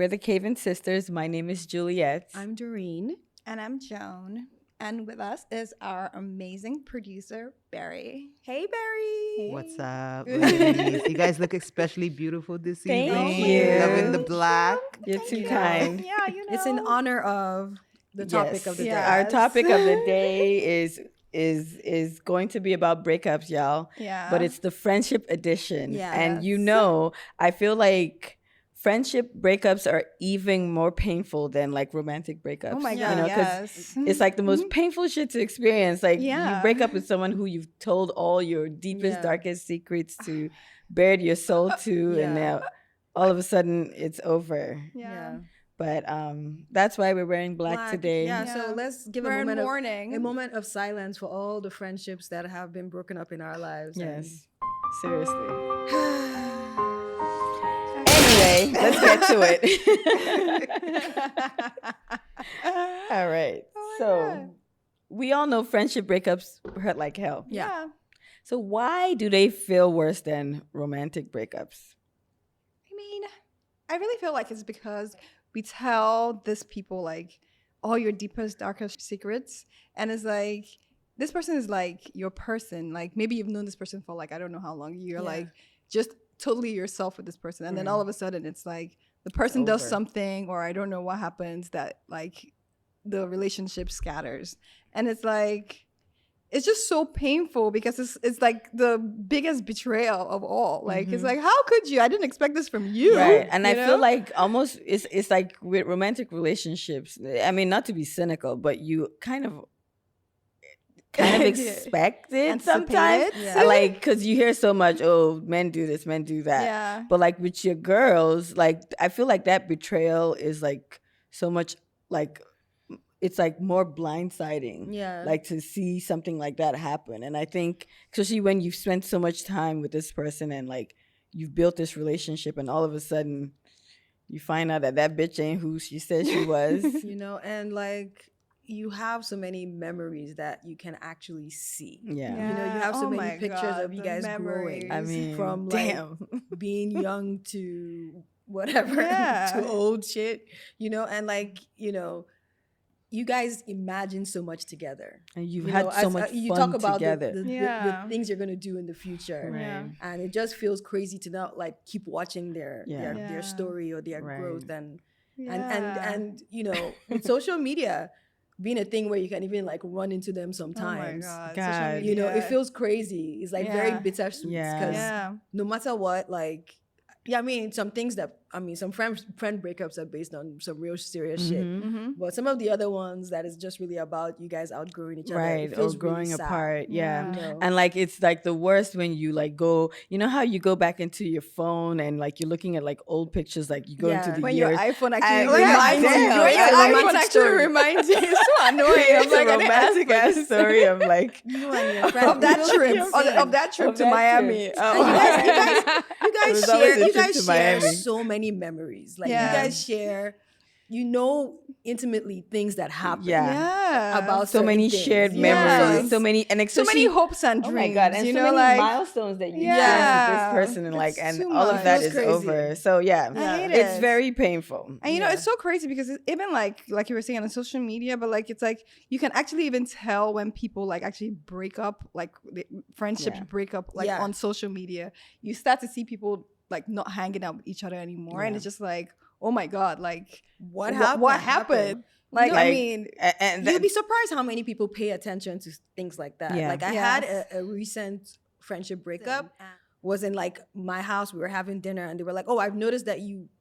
we're the Caven Sisters. My name is Juliet. I'm Doreen. And I'm Joan. And with us is our amazing producer, Barry. Hey, Barry. Hey. What's up, ladies? You guys look especially beautiful this Thank evening. you. Loving the black. You're too kind. Yeah, you know. It's in honor of the topic of the day. Yeah. Our topic of the day is going to be about breakups, y'all. Yeah. But it's the friendship edition. Yes. And I feel like friendship breakups are even more painful than like romantic breakups. Oh my you God, know, 'cause yes. it's like the most painful shit to experience. Like Yeah. you break up with someone who you've told all your deepest, Yeah. darkest secrets to, bared your soul to, and Yeah. now all of a sudden it's over. Yeah. But that's why we're wearing black today. Yeah, Yeah. so let's give We're a in moment mourning. a moment of silence for all the friendships that have been broken up in our lives. Yes. Seriously. Anyway, let's get to it. All right. So we all know friendship breakups hurt like hell. Yeah. So why do they feel worse than romantic breakups? I mean, I really feel like it's because we tell these people like all your deepest, darkest secrets. And it's like, this person is like your person. Like maybe you've known this person for like, I don't know how long. You're Yeah. like just totally yourself with this person. And then Mhm. all of a sudden it's like the person does over. something or I don't know what happens that like the relationship scatters. And it's like, it's just so painful because it's like the biggest betrayal of all. Like it's Mhm. like, how could you? I didn't expect this from you. Right. And I you feel know? like almost it's like with romantic relationships. I mean, not to be cynical, but you kind of Yeah. expect it Anticipate sometimes. it. Yeah. Like, because you hear so much, oh, men do this, men do that. Yeah. But like with your girls, like I feel like that betrayal is like so much like it's like more blindsiding. Yeah. Like to see something like that happen. And I think especially when you've spent so much time with this person and like you've built this relationship and all of a sudden you find out that bitch ain't who she said she was. and like you have so many memories that you can actually see. Yeah. You know, you have so Oh many my pictures God, of you the guys memories. growing. I mean, from like damn. being young to whatever Yeah. to old shit, and like, you guys imagine so much together. And you've You had know, so as, much you fun talk about together. the things you're gonna do in the future. Right. Yeah. And it just feels crazy to not like keep watching their Yeah. their story or their Right. growth and Yeah. and with social media being a thing where you can even like run into them sometimes. Oh my God. God. social You know, it media. feels crazy. It's like Yeah. very bittersweet Yeah. because Yeah. no matter what, like, yeah, I mean, some friend breakups are based on some real serious shit. Mhm. Mm-hmm. But some of the other ones that is just really about you guys outgrowing each other. Right. It Or feels growing really sad, apart. Yeah. you know? And like it's like the worst when you like go, you know how you go back into your phone and like you're looking at like old pictures, like you go into Yeah. the When years. your iPhone I- actually yeah, reminds you. damn. When It's your a iPhone romantic actually story. reminds you. It's so annoying. I'm It's like, a I didn't ask romantic you guys. story of like You and your friends. Of that You trip. know what I'm Of that trip Of to that Miami. trip. Oh. And you It guys was always share a you trip guys to share Miami. so many memories. Like Yeah. you guys share, intimately things that happen. Yeah. Yeah. About so many certain shared things. memories, Yes. so many and so many especially- hopes and Oh dreams. my God! And you so know, many like milestones that you Yeah. share with this person, and like, It's and too all of much. that It is feels crazy. over. So yeah, I hate it's it. very painful. And you know, Yeah. it's so crazy because even like you were saying on social media, but like it's like you can actually even tell when people like actually break up, like friendships Yeah. break up, like Yeah. on social media. You start to see people like not hanging out with each other anymore, and Yeah. it's just like, oh my God, like What happened? What happened? Like, No, I Like, mean, And You'd be surprised how many people pay attention to things like that. Yeah. Like I Yes. had a recent friendship breakup. Was in like my house. We were having dinner, and they were like, "Oh, I've noticed that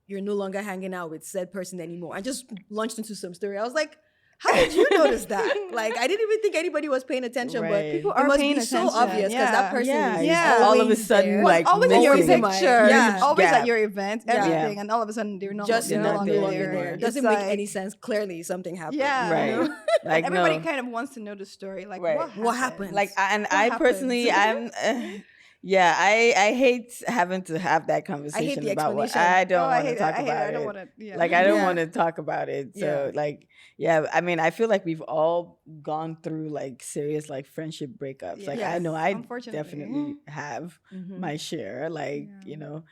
you're no longer hanging out with said person anymore." I just launched into some story. I was like, "How did you notice that?" Like I didn't even think anybody was paying attention, Right. but people it are must paying be so attention. obvious because that person yeah, is Yeah. all of a always sudden there. like always in your always in picture, my- yeah. always Yeah. at your event, Yeah. everything, and all of a sudden they're not just they're no not longer there longer anymore. there. It's Doesn't make like- any sense. Clearly, something happened. Yeah. right. You know? Like Everybody no. kind of wants to know the story, like Right. what happened? What happened? Like I What personally, happened? Yeah, I hate having to have that conversation the about what explanation. I don't I want to hate talk it. I hate it. about I don't it. want to. Yeah. Like I don't Yeah. want to talk about it. So Yeah. like yeah, I mean I feel like we've all gone through like serious like friendship breakups. Like I Yes, know I unfortunately. definitely have Mhm. my share. Like, Yeah. you know,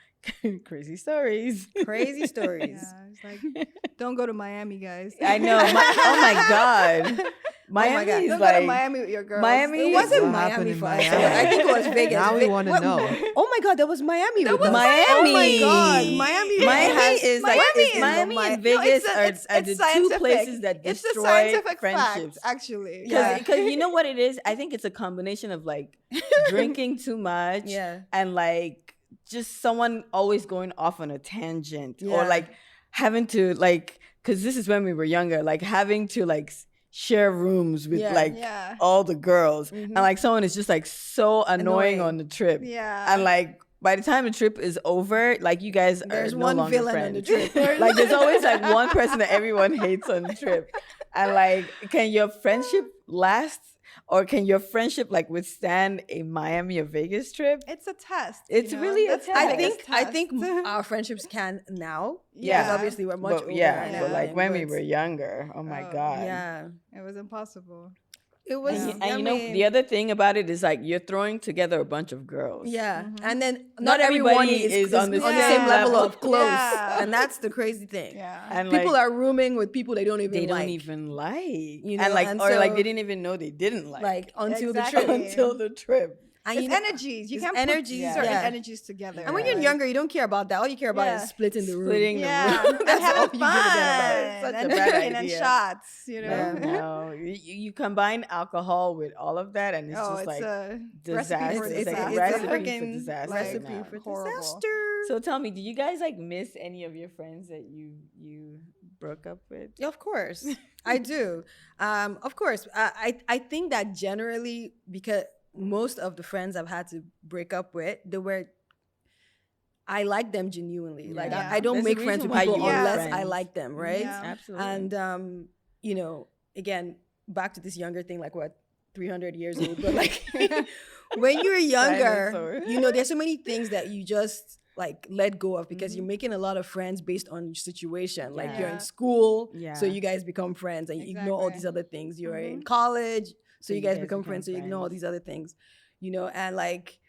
crazy stories. Crazy stories. Yeah, it's like, don't go to Miami, guys. I know. Oh my God. Miami God. is Don't like go to Miami with your girls. Miami It is- wasn't What Miami happened in for us. Miami? I think it was Vegas. Now we want to know. Oh my God, there was Miami. There with was us. Miami. Oh my God, Miami. Miami has, is like Miami is- Miami and No, Vegas it's are the two scientific. places that It's the destroy scientific friendships. fact, actually. Yeah. Because you know what it is? I think it's a combination of like drinking too much Yeah. and like just someone always going off on a tangent or Yeah. like having to like because this is when we were younger, like having to like share rooms with Yeah. like Yeah. all the girls Mhm. and like someone is just like so annoying Annoying. on the trip. Yeah. And like by the time the trip is over, like you guys There's are no one longer villain friends. on the trip. Like there's always like one person that everyone hates on the trip. And like, can your friendship last? Or can your friendship like withstand a Miami or Vegas trip? It's a test. It's really a That's the test. I biggest think test. our friendships can now. Yeah. Because obviously we're much But, older. yeah, and but like everything, when we but were younger, oh my Oh, God. yeah, It was impossible. it was. And, Yeah. and I you know, mean, the other thing about it is like you're throwing together a bunch of girls. yeah, Mhm. and then Not not everyone everybody is on the same same level level. of close, Yeah. and that's the crazy thing. Yeah. And People like, are rooming with people they don't even they don't like, even like. You know, and like, and or like so- they didn't even know they didn't like. until the Exactly. trip. Until the trip. And It's you know- energies. You it's can't energies, put certain yeah. energies together. And when you're Like- younger, you don't care about that. All you care about Yeah. is splitting the room. Splitting the yeah, room. and That's all having you give a damn about. fun, Such a and bad drinking and idea. shots. You know. Yeah. No, you combine alcohol with all of that, and it's Oh, just it's like a disaster. recipe for It's It's like a a disaster. recipe for Freaking disaster. Recipe now. for Horrible. disaster. So tell me, do you guys like miss any of your friends that you broke up with? Yeah, of course, I do. Of course, I think that generally because most of the friends I've had to break up with, I like them genuinely. Like Yeah. I don't There's a make friends reason with why people you are unless I friends. like them, right? Yeah. Absolutely. And you know, again, back to this younger thing, like what 300 years old, but like when you're younger, Dinosaur. you know, there's so many things that you just like let go of because Mm-hmm. you're making a lot of friends based on your situation. Like you're Yeah. in school, Yeah. so you guys become friends, and you ignore all Exactly. these other things. You're in Mhm. college, so you guys become friends, so you ignore all friends. these other things, you know, and like.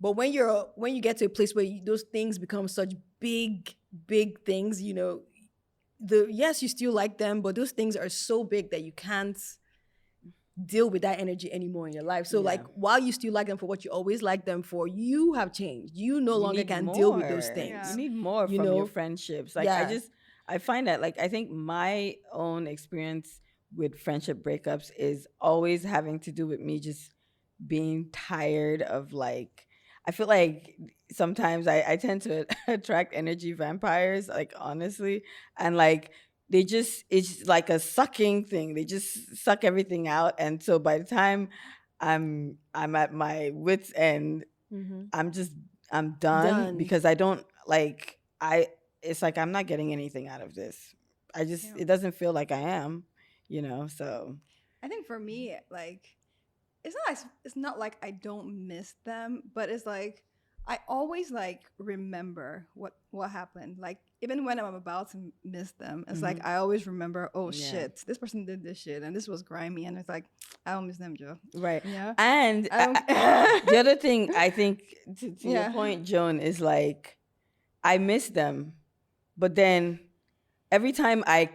But when you get to a place where those things become such big things, you know, yes, you still like them, but those things are so big that you can't deal with that energy anymore in your life. So Yeah. like while you still like them for what you always like them for, you have changed. You no You longer need can deal with those more. things. Yeah. You need more You from know? your friendships. Like Yeah. I find that like I think my own experience with friendship breakups is always having to do with me just being tired of like I feel like sometimes I tend to attract energy vampires, like honestly. And like it's like a sucking thing. They just suck everything out. And so by the time I'm at my wit's end, Mhm. I'm done Done. because I don't like it's like I'm not getting anything out of this. Yeah. It doesn't feel like I am, so I think for me, like, it's not like I don't miss them, but it's like I always like remember what happened. Like even when I'm about to miss them, it's like I always remember, oh Yeah. shit, this person did this shit and this was grimy, and it's like I don't miss them, Joe. right. Yeah. And I don't- the other thing I think to your Yeah. point, Joan, is like I miss them, but then every time I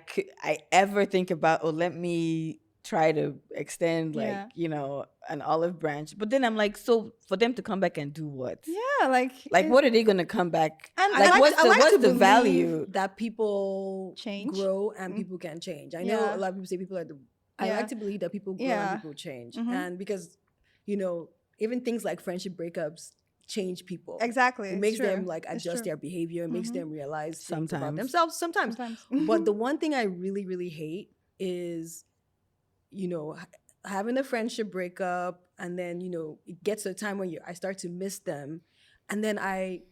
ever think about, oh, let me try to extend like Yeah. an olive branch, but then I'm like, so for them to come back and do what? Yeah, like What are they gonna come back? And like I what's to the believe value? that people Change? grow and Mm. people can change. I know Yeah. a lot of people say people are I Yeah. like to believe that people grow Yeah. and people change. Mhm. And because, even things like friendship breakups change people. exactly. It it's makes them true. like It's adjust true. their behavior. It makes Mhm. them realize things about Sometimes. themselves sometimes. Sometimes. But the one thing I really, really hate is, having a friendship breakup, and then it gets to a time when I start to miss them, and then I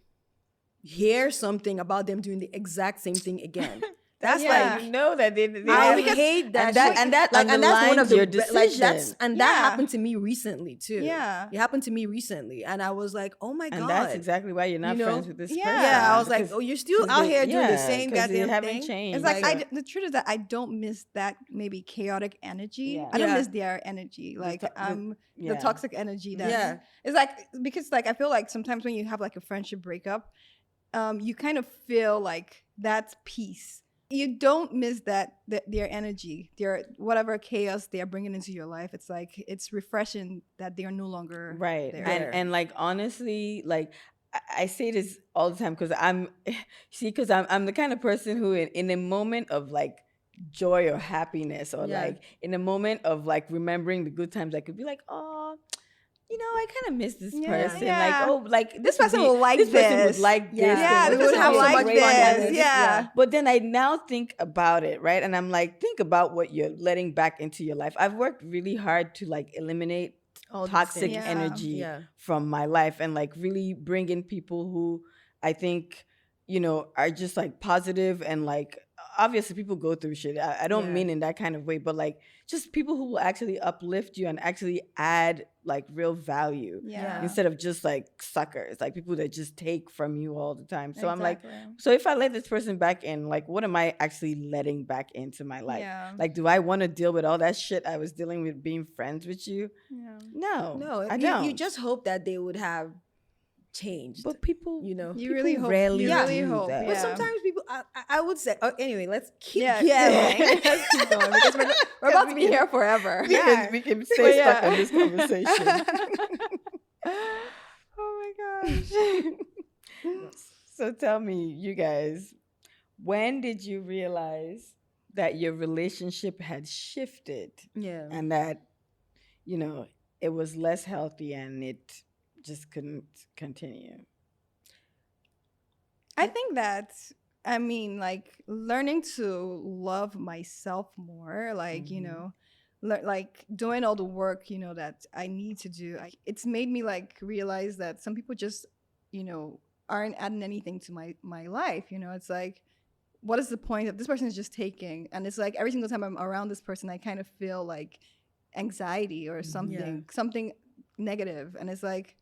hear something about them doing the exact same thing again. That's Yeah. you know that they I because- hate that. and that shit. and that like, and that's one of underlines the your like decision. that Yeah. happened to me recently too. Yeah. It happened to me recently, and I was like, oh my and god. that's exactly why you're not You know? friends with this Yeah. person. Yeah, I was like, because- oh, you're still 'cause out they- here doing the same 'cause they goddamn haven't thing. changed. It's like So- the truth is that I don't miss that maybe chaotic energy. Yeah. I don't Yeah. miss their energy. Like the yeah. toxic energy. That's, Yeah. It's like because like I feel like sometimes when you have like a friendship breakup, you kind of feel like that's peace. You don't miss their energy, their whatever chaos they are bringing into your life. It's like it's refreshing that they are no longer Right. there. And like honestly, like I say this all the time because I'm the kind of person who in a moment of like joy or happiness or Yeah. like in a moment of like remembering the good times, I could be like, oh, I kind of miss this Yeah. person. Yeah. Like, oh, like This would person be- will like this person this. would like Yeah. this. Yeah, and they this would person have would liked great on this. this. Yeah. But then I now think about it, right? And I'm like, think about what you're letting back into your life. I've worked really hard to like eliminate All these toxic things. Yeah. energy Yeah. from my life and like really bring in people who I think, are just like positive and like obviously people go through shit. I don't Yeah. mean in that kind of way, but like just people who will actually uplift you and actually add like real value Yeah. instead of just like suckers, like people that just take from you all the time. So I'm like, Exactly. so if I let this person back in, like what am I actually letting back into my life? Yeah. Like, do I want to deal with all that shit I was dealing with being friends with you? Yeah. No, No, I you, don't. you just hope that they would have changed. But people, You know. You really hope. rarely You really do hope. that. But Yeah. sometimes people, I would say, anyway, let's keep Yeah. going. Let's keep going because we're about to be here forever. we can stay stuck yeah. on this conversation. Oh my gosh. So tell me, you guys, when did you realize that your relationship had shifted Yeah. and that, it was less healthy and it just couldn't continue? I think that like learning to love myself more, like Mhm. like doing all the work that I need to do. It's made me like realize that some people just aren't adding anything to my life. It's like, what is the point of this person is just taking? And it's like every single time I'm around this person, I kind of feel like anxiety or something negative, and it's like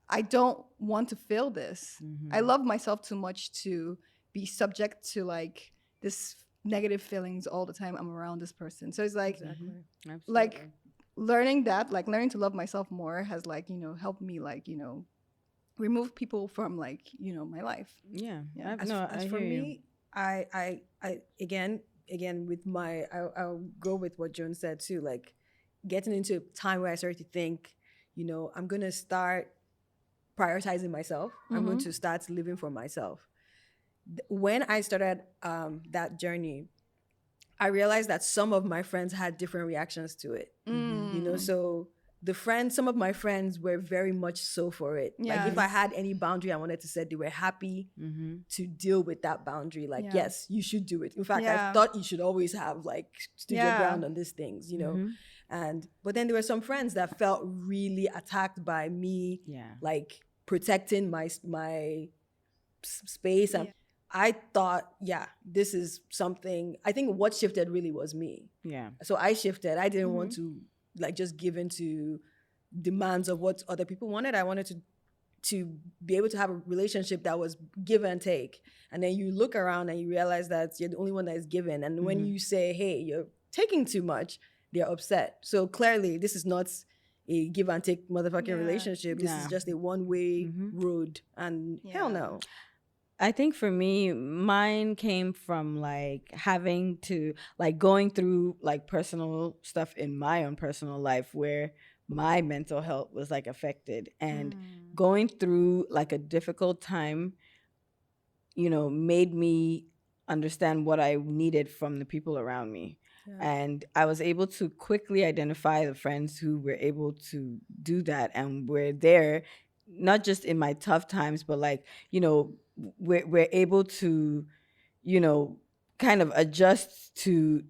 I don't want to feel this. I love myself too much to be subject to like this negative feelings all the time I'm around this person. So it's like like learning to love myself more has like helped me like remove people from like my life. Yeah. Yeah. As for me, I again with my I'll go with what Joan said too, like getting into a time where I started to think, I'm gonna start prioritizing myself. I'm going to start living for myself. When I started that journey, I realized that some of my friends had different reactions to it. So some of my friends were very much so for it. Like if I had any boundary I wanted to set, they were happy to deal with that boundary. Like, yes, you should do it. In fact, I thought you should always have like stood your ground on these things, but then there were some friends that felt really attacked by me, like protecting my space. And I thought, this is something. I think what shifted really was me. Yeah. So I shifted. I didn't want to like just give in to demands of what other people wanted. I wanted to be able to have a relationship that was give and take. And then you look around and you realize that you're the only one that is given. And when you say, hey, you're taking too much, they're upset. So clearly this is not a give and take motherfucking relationship. This is just a one-way road. And hell no. I think for me, mine came from like having to like going through like personal stuff in my own personal life where my mental health was like affected, and going through like a difficult time, made me understand what I needed from the people around me. Yeah. And I was able to quickly identify the friends who were able to do that and were there, not just in my tough times, but like, we're able to, kind of adjust to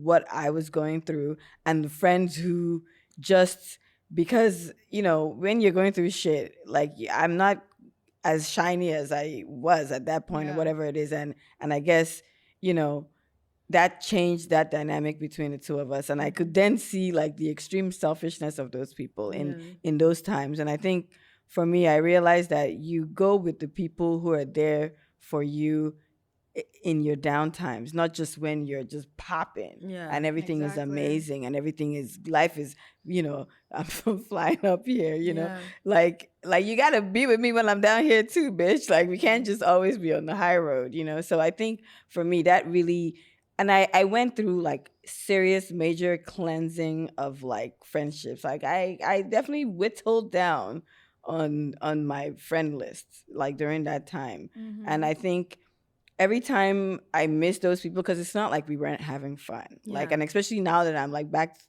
what I was going through. And the friends who just, because, when you're going through shit, like I'm not as shiny as I was at that point or whatever it is. And I guess you know, that changed that dynamic between the two of us. And I could then see like the extreme selfishness of those people in those times. And I think for me, I realized that you go with the people who are there for you in your down times, not just when you're just popping and everything is amazing and everything is life is, I'm flying up here, like you gotta be with me when I'm down here too, bitch. Like we can't just always be on the high road, So I think for me that really, and I went through like serious major cleansing of like friendships. Like I definitely whittled down on my friend list like during that time. And I think every time I miss those people, because it's not like we weren't having fun. Like, and especially now that I'm like back to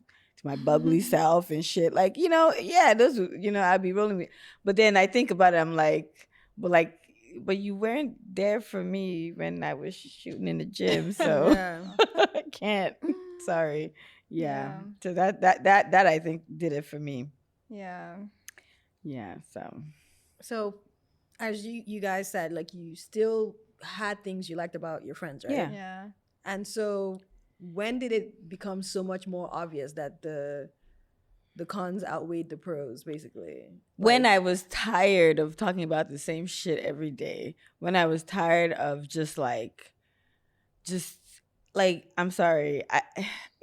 my bubbly self and shit, like, those, I'd be rolling with. But then I think about it, I'm like, but you weren't there for me when I was shooting in the gym. So I can't. Sorry. Yeah. So that I think did it for me. Yeah. Yeah. So as you guys said, like you still had things you liked about your friends, right? Yeah. And so when did it become so much more obvious that the cons outweighed the pros, basically? When I was tired of talking about the same shit every day. When I was tired of just like I'm sorry.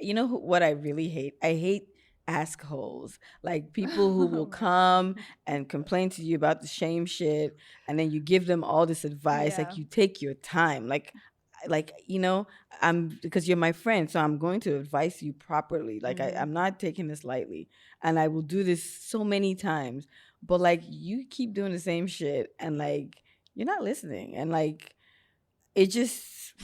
What I really hate? I hate ask holes, like people who will come and complain to you about the same shit, and then you give them all this advice. Like you take your time, I'm, because you're my friend, so I'm going to advise you properly. Like I'm not taking this lightly, and I will do this so many times. But like you keep doing the same shit, and like you're not listening, and like it just.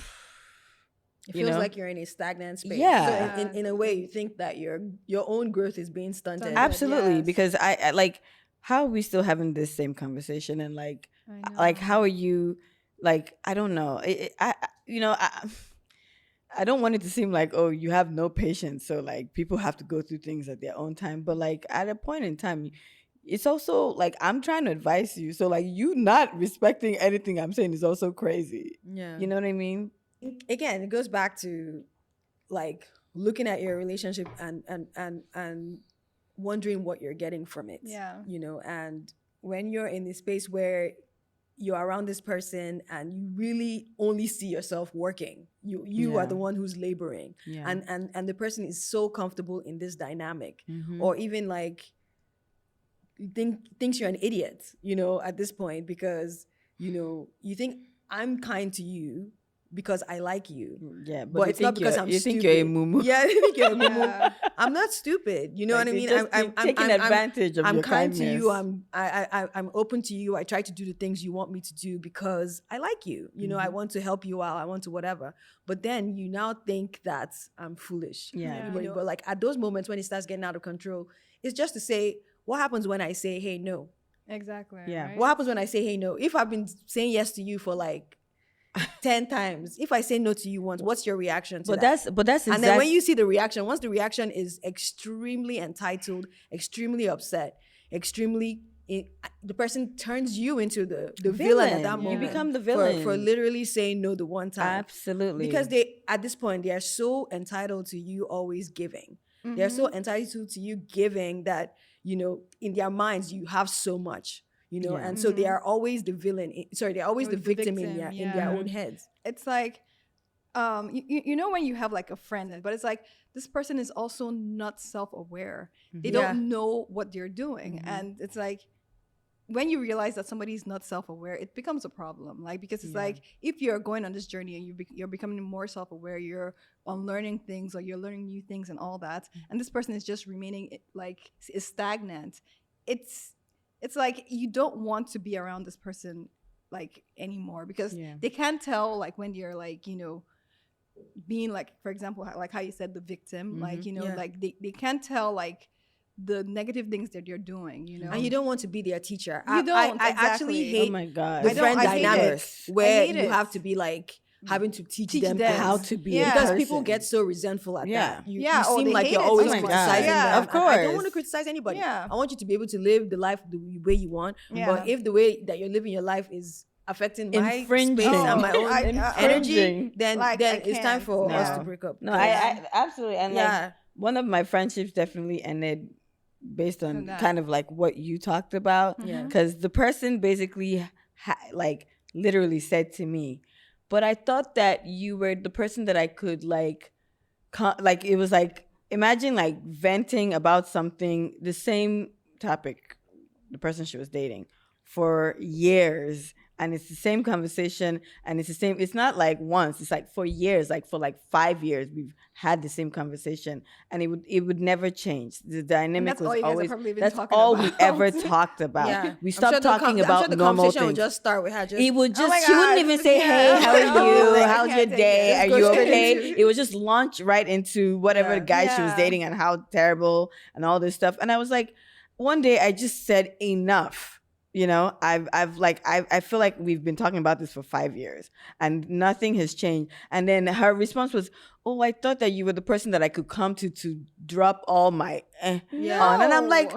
It feels like you're in a stagnant space. Yeah. So in a way, you think that your own growth is being stunted. Absolutely, because I like, how are we still having this same conversation? And like how are you? Like I don't know. I don't want it to seem like, oh, you have no patience, so like people have to go through things at their own time. But like at a point in time, it's also like I'm trying to advise you, so like you not respecting anything I'm saying is also crazy. Yeah. You know what I mean? Again, it goes back to like looking at your relationship and wondering what you're getting from it. Yeah. And when you're in this space where you're around this person and you really only see yourself working, you are the one who's laboring. Yeah. And the person is so comfortable in this dynamic, or even like thinks you're an idiot, at this point, because you think I'm kind to you because I like you. Yeah, but it's not because I'm stupid. You think you're a mumu. Yeah, you think you're a mumu. I'm not stupid. You know what I mean? I'm taking advantage of I'm your kind kindness. to you. I'm open to you. I try to do the things you want me to do because I like you. I want to help you out. I want to whatever. But then you now think that I'm foolish. Yeah. But like at those moments when it starts getting out of control, it's just to say, what happens when I say, hey, no? Exactly. Yeah. Right? What happens when I say, hey, no? If I've been saying yes to you for like 10 times, if I say no to you once, what's your reaction to that? But that's and then when you see the reaction, once the reaction is extremely entitled, extremely upset, the person turns you into the villain at that moment. You become the villain for literally saying no the one time. Absolutely. Because they, at this point, they are so entitled to you always giving. They're so entitled to you giving that, in their minds, you have so much. And so they are always the villain. They're always the victim in their own heads. It's like, when you have like a friend, but it's like this person is also not self-aware. They don't know what they're doing, and it's like when you realize that somebody is not self-aware, it becomes a problem. Like because it's like if you're going on this journey and you're becoming more self-aware, you're unlearning things or you're learning new things and all that, and this person is just remaining like is stagnant. It's like you don't want to be around this person like anymore because they can't tell like when you're like, being like, for example, like how you said the victim, like, like they can't tell like the negative things that you're doing, And you don't want to be their teacher. You don't. I actually hate oh my God. the friend I hate dynamic it. where I hate you it. have to be like having to teach them how to be a because person. people get so resentful at that. You seem they like hate you're it always so much. criticizing Yeah. them. Of And I don't course. want to criticize anybody. Yeah. I want you to be able to live the life the way you want. Yeah. But if the way that you're living your life is affecting my Infringing. space and my own energy, Infringing. then Like, I it's time can't. for us to No. break up. No, Yeah. I absolutely. And like one of my friendships definitely ended based on that. kind of like what you talked about. Yeah. Because the person basically like literally said to me, but I thought that you were the person that I could like it was like, imagine like venting about something, the same topic, the person she was dating for years, and it's the same conversation, and it's not like once, it's like for years, like for like 5 years we've had the same conversation, and it would never change. The dynamic that's all was you guys have always, probably been that's talking all we about. ever talked about. Yeah. We I'm stopped sure talking I'm about sure the normal conversation things. would just start with her just, It would Oh my just, she wouldn't God, even say, yeah. hey, how are you? Like, I How's can't your take day? it. Are Just you go straight okay? into- It would just launch right into whatever Yeah. guy she was Yeah. dating and how terrible and all this stuff. And I was like, one day I just said enough. You know, I feel like we've been talking about this for 5 years and nothing has changed. And then her response was, oh, I thought that you were the person that I could come to drop all my on. And I'm like,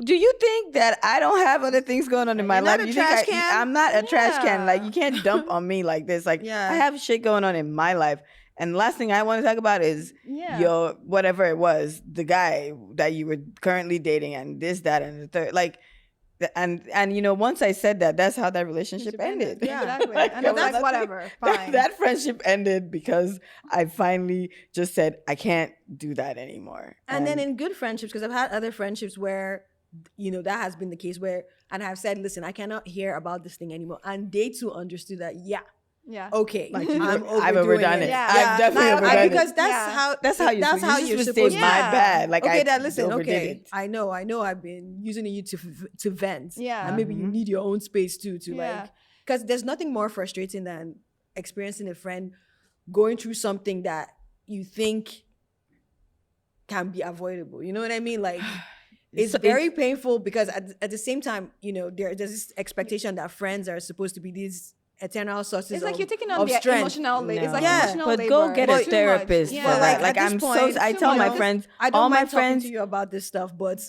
do you think that I don't have other things going on in my You're not life? a You trash think can? I'm not a trash can? Like, Yeah. you can't dump on me like this. Like, Yeah. I have shit going on in my life. And the last thing I want to talk about is your whatever it was, the guy that you were currently dating, and this, that, and the third. Like, and you know, once I said that, that's how that relationship ended. Yeah, exactly. Like, And I was that's like, whatever. That, Fine. that friendship ended because I finally just said I can't do that anymore. And then in good friendships, because I've had other friendships where, you know, that has been the case where, and I've said, listen, I cannot hear about this thing anymore. And they too understood that, yeah, Yeah. okay, like I'm I've overdone it. Yeah. I've definitely Like, overdone because it. that's how you're would supposed say to. my Yeah. bad. Like Okay, I that listen. overdid Okay, it. I know. I've been using you to vent. Yeah. and maybe you Mhm. need your own space too, to Yeah. like, because there's nothing more frustrating than experiencing a friend going through something that you think can be avoidable. You know what I mean? Like, it's So very painful because at the same time, you know, there's this expectation that friends are supposed to be these eternal sources. It's like of, you're taking on of their strength. emotional labor. It's like Yeah. emotional but labor. go get It's a too therapist much. for Yeah. that. Like, Like at this I'm point, so. I too tell my much. friends, I don't all my mind talking friends. to you about this stuff, but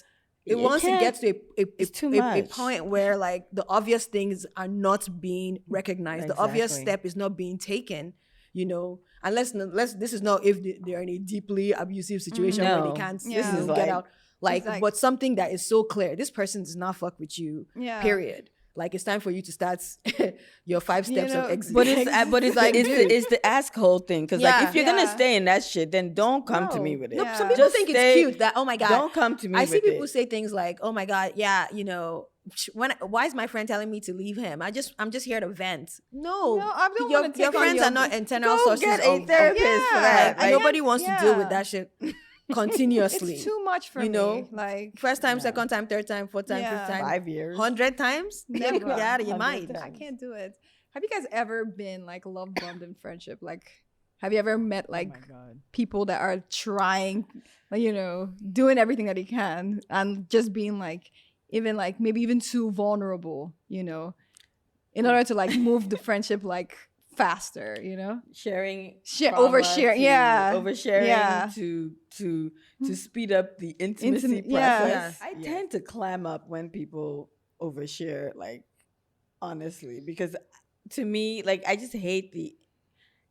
You once it can't- gets to it's too a much. point where like the obvious things are not being recognized, the obvious Exactly. step is not being taken, you know, unless this is not if they're in a deeply abusive situation where No. they can't This you know, is get like- out. Like, It's like- but something that is so clear, this person does not fuck with you. Yeah. Period. Like, it's time for you to start your 5 steps know, of exit. But it's like, like it's the asshole thing, because like Yeah. if you're gonna Yeah. stay in that shit, then don't come to No. me with it. No, Yeah. some people Just think stay- it's cute that, oh my God. Don't come to me. I see with people it. say things like, "Oh my God, yeah, you know, why is my friend telling me to leave him? I'm just here to vent." No, No, I don't your, wanna take your on friends your- are not internal Go sources get a of therapist for Yeah. that. and Like, nobody wants to deal with yeah. that shit continuously. It's too much for You me. know? Like, First time, Yeah. second time, third time, fourth time, Yeah. fifth time, 5 years. 100 times. Never. Get out of your 100 mind. I can't do it. Have you guys ever been like love bombed in friendship? Like, have you ever met like Oh my God. people that are trying, like, you know, doing everything that they can and just being like, even like maybe even too vulnerable, you know, in order to like move the friendship like faster, you know? Sharing, Share, trauma overshare, to- yeah. oversharing Yeah. to speed up the intimacy Intimate- yeah. process. Yeah. I tend to clam up when people overshare, like, honestly, because to me, like, I just hate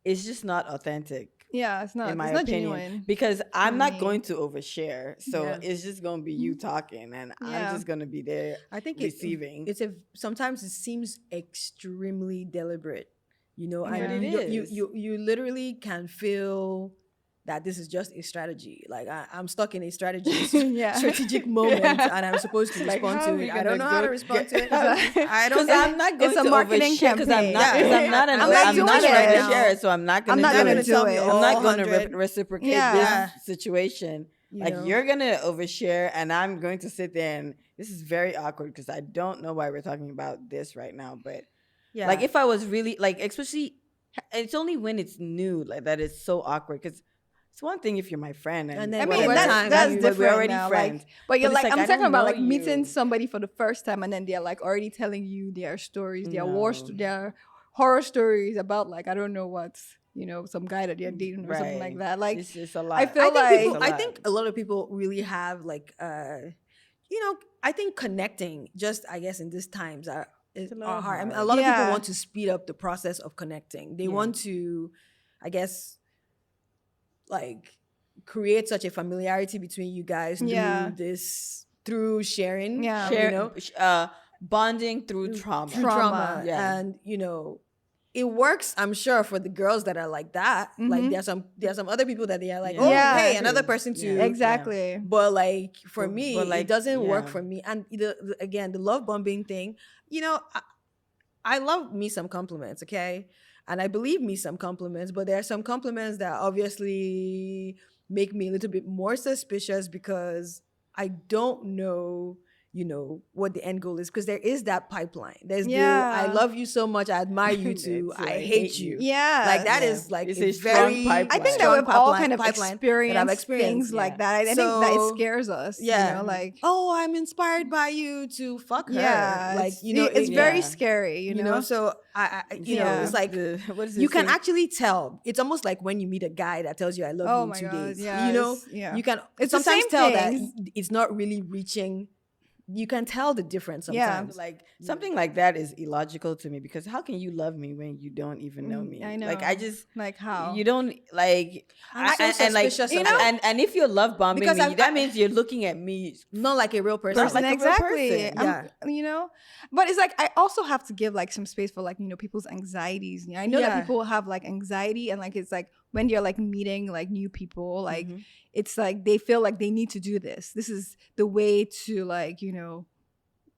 it's just not authentic. Yeah, it's not, In my it's not opinion, genuine. because I'm for not me. going to overshare, so Yeah. it's just going to be you talking, and Yeah. I'm just going to be there I think receiving. sometimes it seems extremely deliberate, you know, Yeah. and It you is. you literally can feel that this is just a strategy. Like, I'm stuck in a strategy Yeah. strategic moment, and I'm supposed to Like, respond how to are we it. I don't gonna know how to go respond to it. get- I don't Because know. I'm not going It's a to marketing overshare. Because I'm campaign. not. Because I'm not an. I'm not I'm doing not it an right now. oversharer, so I'm not going I'm to not do gonna it. gonna tell me do it. all I'm not going to 100. reciprocate Yeah. this situation. You Like, know? you're gonna overshare, and I'm going to sit there, and this is very awkward because I don't know why we're talking about this right now. But Yeah. like, if I was really like, especially, it's only when it's new like that it's so awkward, because it's one thing if you're my friend, And then I Well, mean, over that's, time, that's you- we're different already now. friends. Like, but you're it's like, like, I'm I talking don't about know like meeting you. somebody for the first time, and then they're like already telling you their stories, their No. their horror stories about like I don't know what, you know, some guy that they're dating or something like Right. that. Like, It's just a lot. I feel I think like- people, It's a I lot. think a lot of people really have like you know, I think connecting just, I guess, in these times are hard. I mean, a lot of people Yeah. want to speed up the process of connecting. They want to, I guess, like create such a familiarity between you guys Yeah. through sharing, Yeah. you know, bonding through trauma. trauma. Yeah. And it works, I'm sure, for the girls that are like that. Like there are some other people that they are like, Yeah. oh, Yeah. hey, another person too. Yeah. Exactly. But like for But- me, but like, it doesn't work yeah. for me. And again, the love bombing thing, I love me some compliments, okay? And I believe me some compliments, but there are some compliments that obviously make me a little bit more suspicious because I don't know, what the end goal is. Because there is that pipeline. There's Yeah. I love you so much, I admire you too, It's I like, hate you. Yeah. Like that Yeah. is like It's a a strong very pipeline. I think that strong we've all kind of pipeline that I've experienced experienced. things like Yeah. that. I think that it So, scares us. yeah. Like Oh, I'm inspired by you to fuck her. yeah, Like, it's very Yeah. scary. You know. so I Yeah. it's like what is you it can saying? actually tell. It's almost like when you meet a guy that tells you I love Oh you in my 2 God, days. yeah, yeah. You can It's the sometimes same tell things. that it's not really reaching. You can tell the difference Yeah. sometimes. Like something like that is illogical to me because how can you love me when you don't even know me? I know. Like I just Like how? you don't like I'm so and like suspicious you of know it. and if you're love bombing Because me, that means you're looking at me Not like a real person. Like a real exactly. person. Yeah. But it's like I also have to give like some space for like people's anxieties. I know that Yeah. people have like anxiety, and like it's like when you're like meeting like new people, like it's like they feel like they need to do this. This is the way to like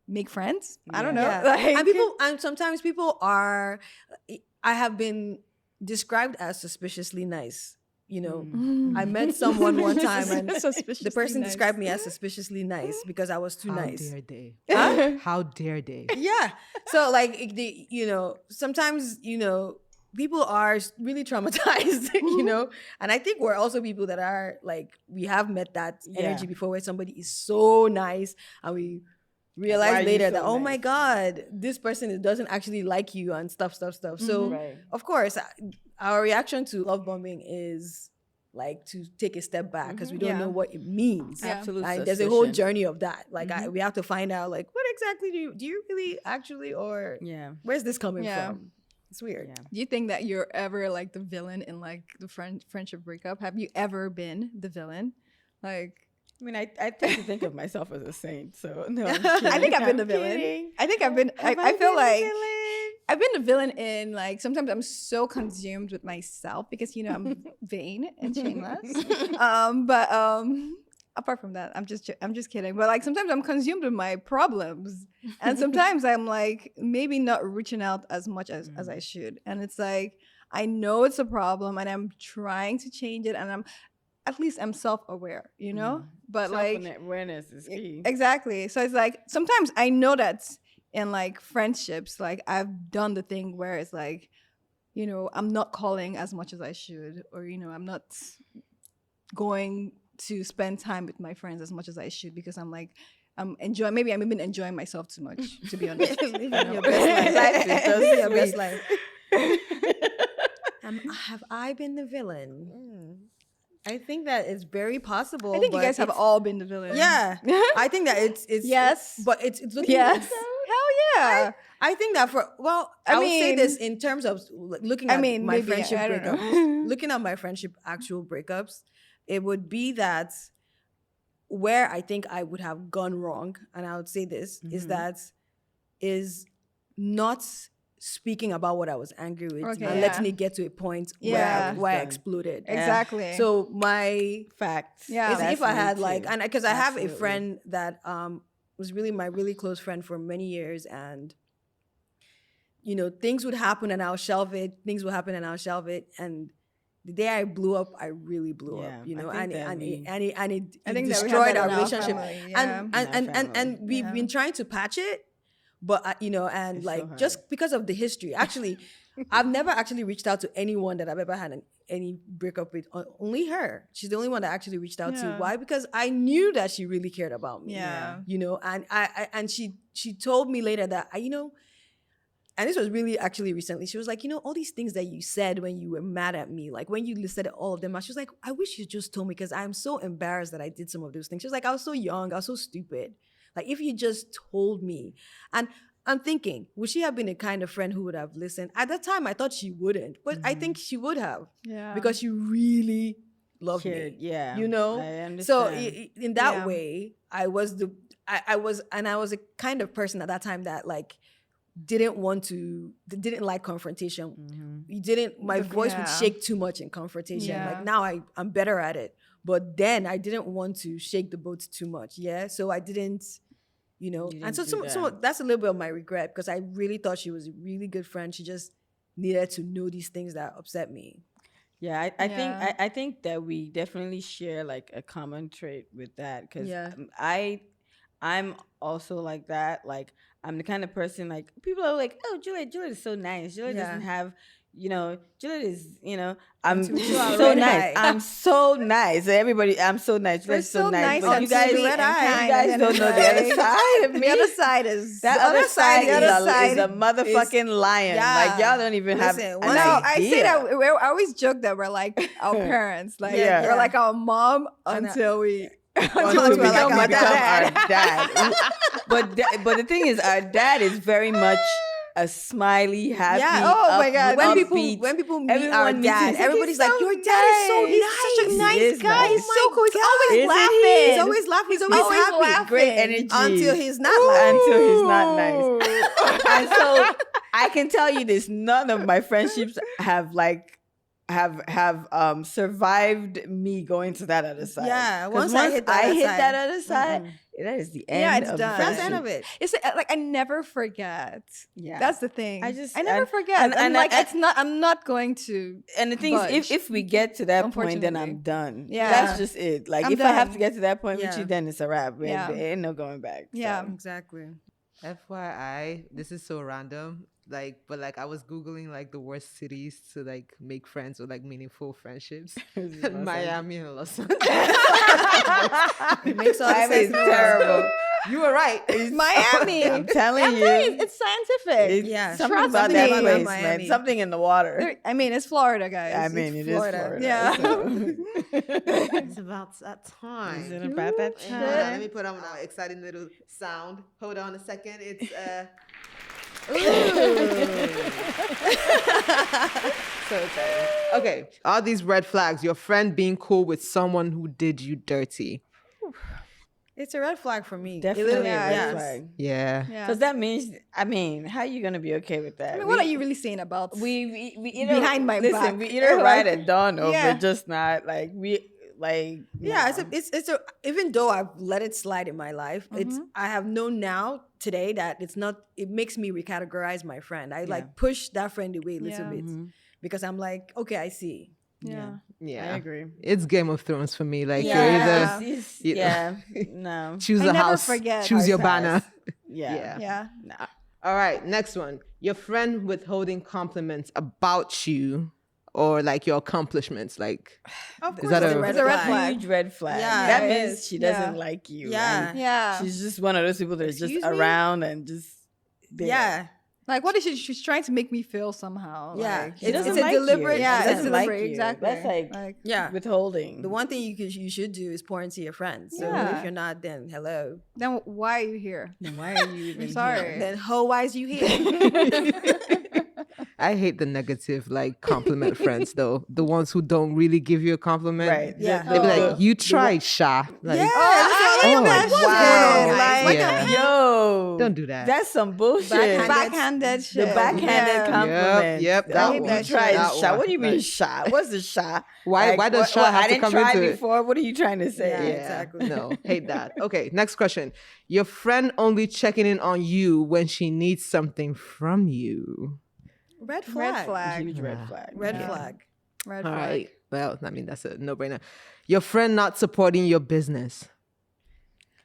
make friends. I don't know. Yeah. Like, and sometimes people are. I have been described as suspiciously nice. I met someone one time and the person described me as suspiciously nice because I was too How nice. dare they? Huh? How dare they? Yeah. So like sometimes people are really traumatized, and I think we're also people that are like we have met that energy Yeah. before where somebody is so nice and we Why realize are you later so that oh my nice? god, this person doesn't actually like you and stuff. So Right. of course our reaction to love bombing is like to take a step back because we don't Yeah. know what it means. Yeah. Absolute And there's a whole suspicion. journey of that. Like we have to find out like what exactly do you really actually, or Yeah. where's this coming Yeah. from? It's weird. Yeah. do you think that you're ever like the villain in like the friendship breakup? Have you ever been the villain? Like I mean, I tend to think of myself as a saint, so no. I'm I think I've been the I'm villain. kidding. I think I've been. Have I feel been the like villain? I've been the villain in like sometimes I'm so consumed with myself because I'm vain and shameless. But apart from that, I'm just kidding. But like sometimes I'm consumed with my problems, and sometimes I'm like maybe not reaching out as much as I should. And it's like I know it's a problem, and I'm trying to change it, and I'm self-aware, But like Self-awareness is key. exactly. So it's like sometimes I know that in like friendships, like I've done the thing where it's like, I'm not calling as much as I should, or I'm not going to spend time with my friends as much as I should because I'm like I'm even enjoying myself too much, to be honest. Living your best life. It's so Living your best sweet. life. Have I been the villain? I think that it's very possible. I think you but guys have it's- all been the villain. Yeah, I think that it's Yes. but it's looking. Yes. Hell yeah. I think that I would say this in terms of looking at my maybe, friendship I don't know. breakups. Looking at my friendship actual breakups, it would be that where I think I would have gone wrong, and I would say this is not speaking about what I was angry with Okay, and yeah. letting it get to a point Yeah. where I Done. exploded. Exactly. So my Facts. Yeah. if I me had too. like, and because I have a Absolutely. friend that was really my really close friend for many years, and things would happen and I'll shelve it. Things would happen and I'll shelve it, and the day I blew up, I really blew Yeah, up. I think that we- I It think that we have destroyed that our in relationship. family, yeah. And we've Yeah. been trying to patch it, but and It's like so just because of the history. Actually, I've never actually reached out to anyone that I've ever had any breakup with. Only her. She's the only one that I actually reached out to. Yeah. Why? Because I knew that she really cared about me. Yeah. And and she told me later that and this was really actually recently. She was like, all these things that you said when you were mad at me, like when you listed all of them, she was like, I wish you just told me because I'm so embarrassed that I did some of those things. She was like, I was so young, I was so stupid. Like if you just told me. And I'm thinking, would she have been the kind of friend who would have listened? At that time, I thought she wouldn't, but I think she would have Yeah. because she really loved Cared, me. yeah, You know? I understand. So in that Yeah. way, I was a kind of person at that time that like didn't like confrontation. My voice would Yeah. shake too much in confrontation. Yeah. Like now I'm better at it. But then I didn't want to shake the boat too much. Yeah. So I didn't, You and so didn't do some that's a little bit of my regret because I really thought she was a really good friend. She just needed to know these things that upset me. Yeah, I think Yeah. I think that we definitely share like a common trait with that because Yeah. I'm also like that. Like I'm the kind of person like people are like, oh, Juliet is so nice. Juliet Yeah. doesn't have, Juliet is, I'm Until you are so red nice. eye. I'm so nice. Everybody, I'm so nice. We're Juliet's so so nice. nice But and you guys, sweet red and eye. kind, you guys and don't know the other like- side of me. The other side is That The other other side, side- the other is a motherfucking lion. Yeah. Like y'all don't even have Listen, an once- No, idea. I say that I always joke that we're like our parents, like Yeah. we're like our mom And until we Until Until we we like become our our dad. dad. but the thing is, our dad is very much a smiley, happy. Yeah. Oh my God. when upbeat. people meet Everyone our meets him, dad, it's like, everybody's he's like, so your dad is so nice. nice. He's such a He nice is guy. nice. He's so cool. He's always Isn't laughing. he? He's always laughing. He's always always happy. laughing. Great energy Until he's not laughing. until he's not nice. Ooh. And so I can tell you this: none of my friendships have survived me going to that other side. Yeah, 'Cause once I hit that other side, that other side, mm-mm. that is the end. Yeah, it's of done. That's the friendship. end of it. It's like I never forget. Yeah, That's the thing. I just- I never and- forget. and- I'm and- like, and- it's not. I'm not going to. And the thing is, budge. if we get to that point, then I'm Unfortunately. done. Yeah. That's just it. Like I'm if I have done. to get to that point with Yeah. you, then it's a wrap. Yeah. There ain't no going back. Yeah. So. Exactly. FYI, this is so random. But I was Googling like the worst cities to like make friends or like meaningful friendships. Miami and Los Angeles. It makes all the Miami sense is in the world. terrible. You were right. Miami. I'm telling I'm you. telling you, it's scientific. It's Yeah. something Trust about me. that Something place, about man. Miami. Something in the water. I mean, it's Florida, guys. I mean, It's it is Florida. Florida. Yeah. so. It's about that time. Is it about that Hang on, let time? me put on an exciting little sound. Hold on a second. It's so exciting. Okay. Are these red flags? Your friend being cool with someone who did you dirty. It's a red flag for me. Definitely a Yeah, red yes. flag. Yeah. Yeah. Because that means, how are you going to be okay with that? I mean, what are you really saying about? We either, Behind my listen, back? we either Like, ride at dawn or yeah. we're just not. Yeah, nah. it's a even though I've let it slide in my life, I have known now today that it's not. It makes me recategorize my friend. I like push that friend away a little Yeah. bit because I'm like, okay, I see. yeah. Yeah. I agree. It's Game of Thrones for me. Like Yeah. you're either It's- you- yeah, no, choose I a never house, forget choose your our banner. size. Yeah. Yeah. Yeah. Nah. All right, next one. Your friend withholding compliments about you or like your accomplishments. Like, Of Is course, that it's a- a red It's a red flag. flag. Huge red flag. Yeah, that it means is. she doesn't Yeah. like you. Yeah. and Yeah. she's just one of those people that's just Excuse me? around and just there. Yeah, Like, what is she? She's trying to make me feel somehow. Yeah. Like, She It's- doesn't it's a like deliberate- You. yeah, She it's doesn't like deliberate. you. Exactly. That's like yeah. withholding. The one thing you should do is pour into your friends. So Yeah. if you're not, then hello. then why are you here? Then why are you even I'm sorry. here? Then ho, why is you here? I hate the negative like compliment friends though. The ones who don't really give you a compliment. Right. Yeah. They be Oh. like, you tried, Sha. Like, Yeah. oh, That's wow. wow. Like, Yeah. Yo, Don't do that. That's some bullshit. Backhand- Backhanded the shit. backhanded Yeah. compliment. Yep, that That one. you That tried that shot. one. What do you mean Like- shot? What's the shot? Why does Sha have I to didn't come try into it? before. What are you trying to say? Yeah. Yeah, exactly. No, hate that. Okay, next question. Your friend only checking in on you when she needs something from you. Red flag. Red flag. Huge red flag. Red Yeah. flag. Red All flag. right. Well, I mean, that's a no-brainer. Your friend not supporting your business.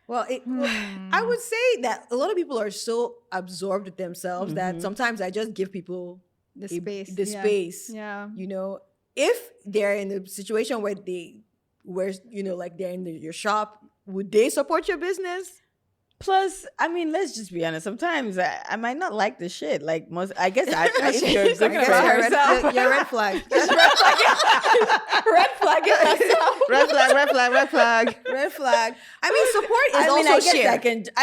Well, I would say that a lot of people are so absorbed with themselves that sometimes I just give people The space. the yeah. space. Yeah. You know, if they're in a situation where like they're in your shop, would they support your business? Plus, I mean, let's just be honest. Sometimes I might not like the shit. Like most, I guess if you're I looking guess about you're herself, red flag. Red flag yourself. Red flag, red flag, red flag. Red flag. I mean, support is also I guess shared. I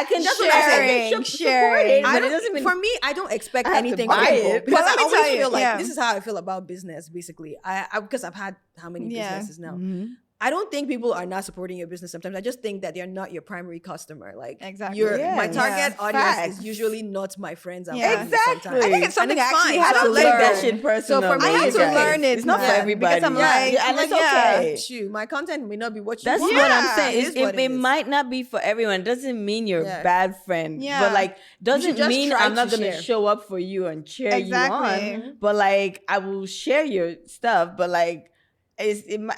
can that's what I said. Sharing. Support it, I but don't, it doesn't mean for me, I don't expect I have to anything buy from people it. because But let I me always tell you, feel like yeah. this is how I feel about business. Basically, I because I've had how many Yeah. businesses now. Mhm. I don't think people are not supporting your business sometimes. I just think that they're not your primary customer. Like Exactly. Yeah, my target yeah. audience Facts. is usually not my friends and Yeah. family Exactly. sometimes. I think it's something And I actually fine. had So to I let take it that go. shit personal. So for me, I had you to guys, learn it. It's not for man, everybody. because I'm yeah. like, Yeah, and it's yeah. okay. Shoot, my content may not be what you That's want. what I'm Yeah. saying. It is what It it is. might not be for everyone. It doesn't mean you're Yeah. a bad friend. Yeah. But like doesn't just mean try I'm not to gonna share. show up for you and cheer Exactly. you on. But like I will share your stuff, but like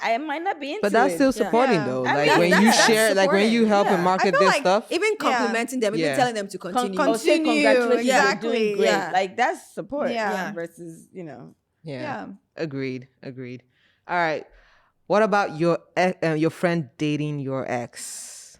I might not be into But that's it. still Yeah. supporting Yeah. though. I like mean, when that's- you that's share, like when you supporting. help and Yeah. market I feel their like stuff. Even complimenting them, even Yeah. telling them to continue. Say Continue. congratulations, you're Exactly. doing great. Yeah. Like that's support. Yeah. Versus, Yeah. Yeah. Agreed. All right. What about your friend dating your ex?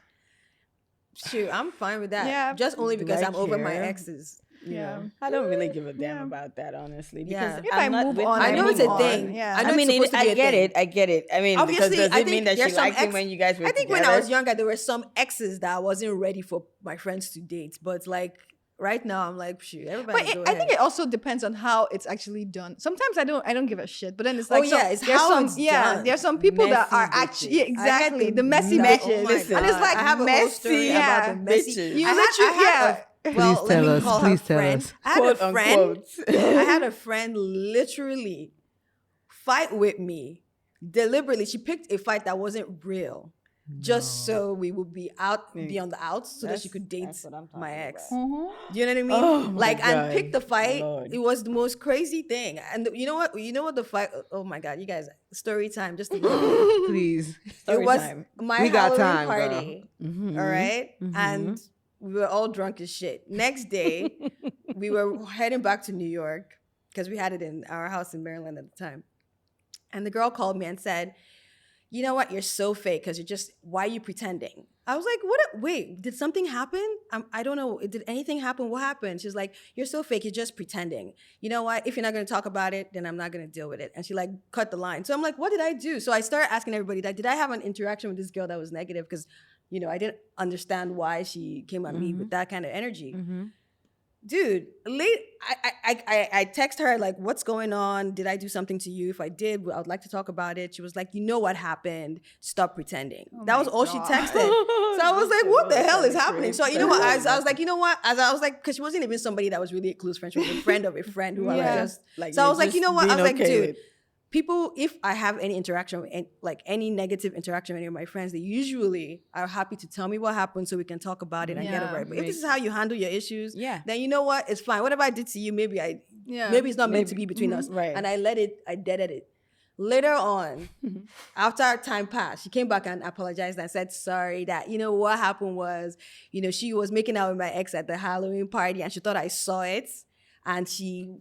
Shoot, I'm fine with that. Yeah. Just only Do because I I'm over my care? exes. You Yeah. know. I don't really give a damn Yeah. about that, honestly. Yeah. Because If I'm I not move with on, her I know it's a anymore. thing. Yeah. I know I mean, it's supposed to be a thing. I get it. I mean, Obviously, because does I it mean think that she there's some liked him ex- when you guys were I think together? when I was younger, there were some exes that I wasn't ready for my friends to date. But like right now, I'm like, shoot, everybody But go I think ahead. it also depends on how it's actually done. Sometimes I don't give a shit. But then it's Oh, like yeah, it's there's how some it's yeah, done. there's some people that Messy are actually bitches. exactly the the messy me- bitches. Oh my Listen, and it's God. like I have a whole story messy, about the yeah, messy. bitches. you I literally had well, Please let tell me us, call please her tell friend. us. I had Quote a friend. unquote. I had a friend literally fight with me deliberately. She picked a fight that wasn't real, just so we would be on the outs, so that she could date that's what I'm my talking ex. about. Do you know what I mean? Oh my like, and God. pick the fight. Lord. It was the most crazy thing. And you know what? You know what the fight? Oh my God, you guys! Story time. Just a little bit. Please. It Story was time. my We got Halloween time, girl. party. Mhm. All right, Mhm. and we were all drunk as shit. Next day, we were heading back to New York because we had it in our house in Maryland at the time. And the girl called me and said, "You know what? You're so fake because why are you pretending?" I was like, "What? Wait, did something happen? I don't know. Did anything happen? What happened?" She's like, "You're so fake. You're just pretending. You know what? If you're not going to talk about it, then I'm not going to deal with it." And she like cut the line. So I'm like, "What did I do?" So I started asking everybody that, did I have an interaction with this girl that was negative? Because, I didn't understand why she came at me with that kind of energy. Mhm. Dude, I text her like, "What's going on? Did I do something to you? If I did, I would like to talk about it." She was like, "You know what happened? Stop pretending." That was all she texted. So I was like, "What the hell is happening?" So you know what? I was like, you know what? As I was like, because she wasn't even somebody that was really a close friend. She was a friend of a friend who I Yeah. was just. So I you're was like, you just know what? I being was like, okay dude. with- People, if I have any interaction with any negative interaction with any of my friends, they usually are happy to tell me what happened so we can talk about it and get it Yeah. right. But if this is how you handle your issues, Yeah. then you know what? It's fine. Whatever I did to you, maybe Yeah. maybe it's not meant to Maybe. be between us. Right. And I deaded it. Later on, after time passed, she came back and apologized and said, sorry, that, what happened was, she was making out with my ex at the Halloween party and she thought I saw it. And she,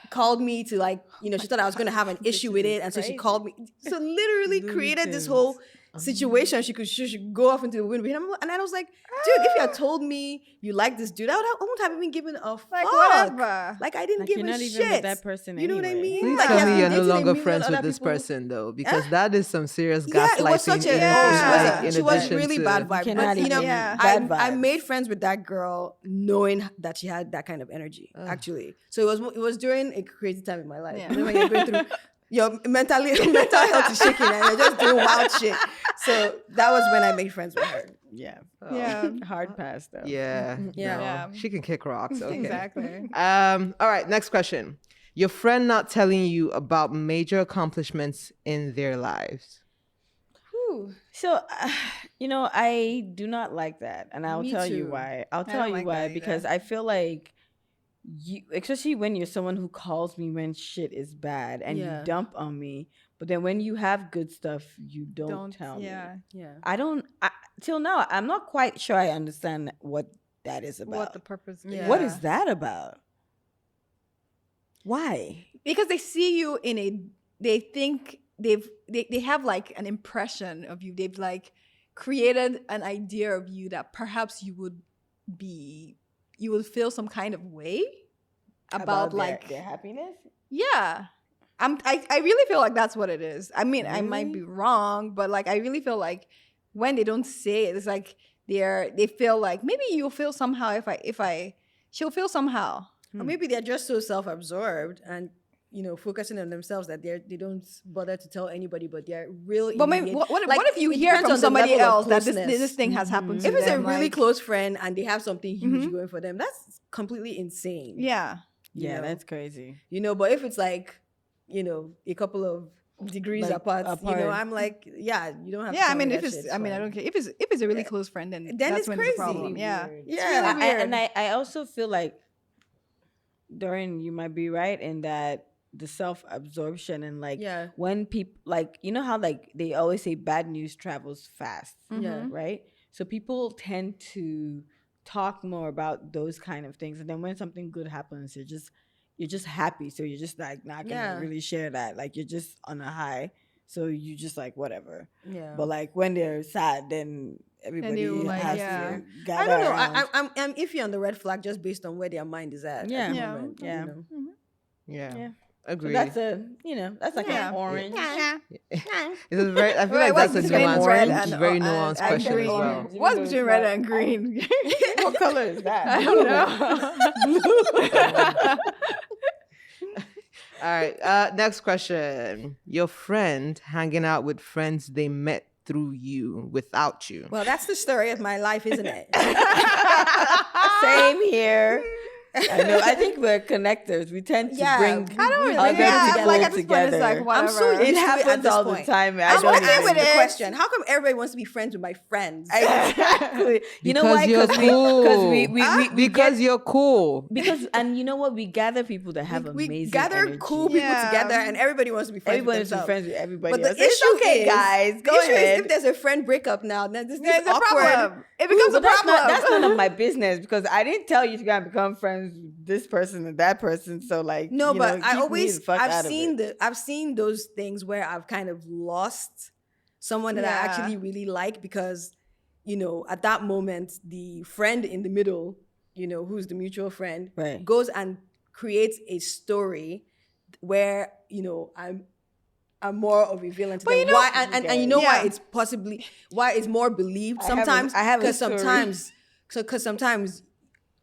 called me to she thought I was going to have an issue with it. And so she called me. So literally created this whole situation. She should go off into the wind with him. And I was like, dude, if you had told me you like this dude, I wouldn't have even given a fuck. whatever. Like I didn't Like, give you're a not shit. even with that person You know what I anyway. mean? Please Like, tell he has me been you're no dating a longer million friends with other this people. person though, because that is some serious Yeah, gaslighting. it was such a. Yeah. She was addition really to- bad vibe. cannot But, even- Yeah. bad I vibes. made friends with that girl knowing that she had that kind of energy. Actually, so it was during a crazy time in my life. Yeah. You know, when you're going through your mental health is shaking and you're just doing wild shit. So that was when I made friends with her. Yeah. Yeah. Hard pass though. Yeah. Yeah. no, Yeah. She can kick rocks. Okay. Exactly. All right, next question. Your friend not telling you about major accomplishments in their lives. Whew. So, I do not like that. And I'll Me tell you too. why. I'll I tell don't you like why. that Because either. I feel like you, especially when you're someone who calls me when shit is bad and Yeah. you dump on me, but then when you have good stuff, you don't tell Yeah. me. Yeah. Till now, I'm not quite sure I understand what that is about. What the purpose? Yeah. What is that about? Why? Because they see you in they think they have like an impression of you. They've like created an idea of you that perhaps you would feel some kind of way about their- like their happiness? yeah. I really feel like that's what it is. I mean, I might be wrong, but like I really feel like when they don't say it, it's like they feel like maybe you'll feel somehow she'll feel somehow. Or maybe they're just so self-absorbed and focusing on themselves that they don't bother to tell anybody, but they're really. But maybe, what if you hear from somebody else that this thing has happened to if them? it's a really like, close friend and they have something huge going for them, that's completely insane. yeah. Yeah, know? that's crazy. But if it's like, a couple of degrees Like, apart, apart. I'm like, yeah, you don't have to Yeah, I tell mean, me if that it's, shit, I mean, I fine. don't care. If it's a really close friend, then that's it's when crazy. it's a problem. Yeah. Weird. Yeah. weird. And I also feel like, Doreen, you might be right in that the self-absorption and like Yeah. when people like how like they always say bad news travels fast, Yeah. right? So people tend to talk more about those kind of things, and then when something good happens, you're just happy, so you're just like not gonna really share that. Like you're just on a high, so you just like whatever. Yeah. But like when they're sad, then everybody you're like, has yeah. to gather I don't know. around. I'm iffy on the red flag just based on where their mind is at. Yeah. the Yeah. moment, Yeah. You know? Yeah. Agree. So that's that's like Yeah. an orange. It's a very. I feel Right, like that's a what's between nuanced, red question, and- very and- nuanced and question green? as well. What's between red and green? What color is that? I don't know. All right. Next question. Your friend hanging out with friends they met through you without you. Well, that's the story of my life, isn't it? Same here. I know. I think we're connectors. We tend to Yeah, bring I don't other people like at this point it's together. like whatever. I'm so It used to at happens this all the point. time. I I'm don't asking even the question: how come everybody wants to be friends with my friends? Exactly. You know Because why? you're cool. Because we Because get, you're cool. because and you know what? We gather people that have we amazing gather energy. cool people Yeah. together, and everybody wants to be friends Everybody with is themselves. friends with everybody But the else. It's issue okay, is, guys. Go the issue ahead. is if there's a friend breakup now, then this There's a awkward. problem. It becomes a But that's problem. that's none of my business because I didn't tell you to go and become friends with this person and that person. So like, No, you but know, I keep me always the fuck out I've of seen it. I've seen those things where I've kind of lost someone that I Yeah. actually really like because at that moment the friend in the middle, who's the mutual friend, Right. goes and creates a story where I'm more of a villain to them. Why and you know why Yeah. why it's more believed I have a- sometimes I have a because story. sometimes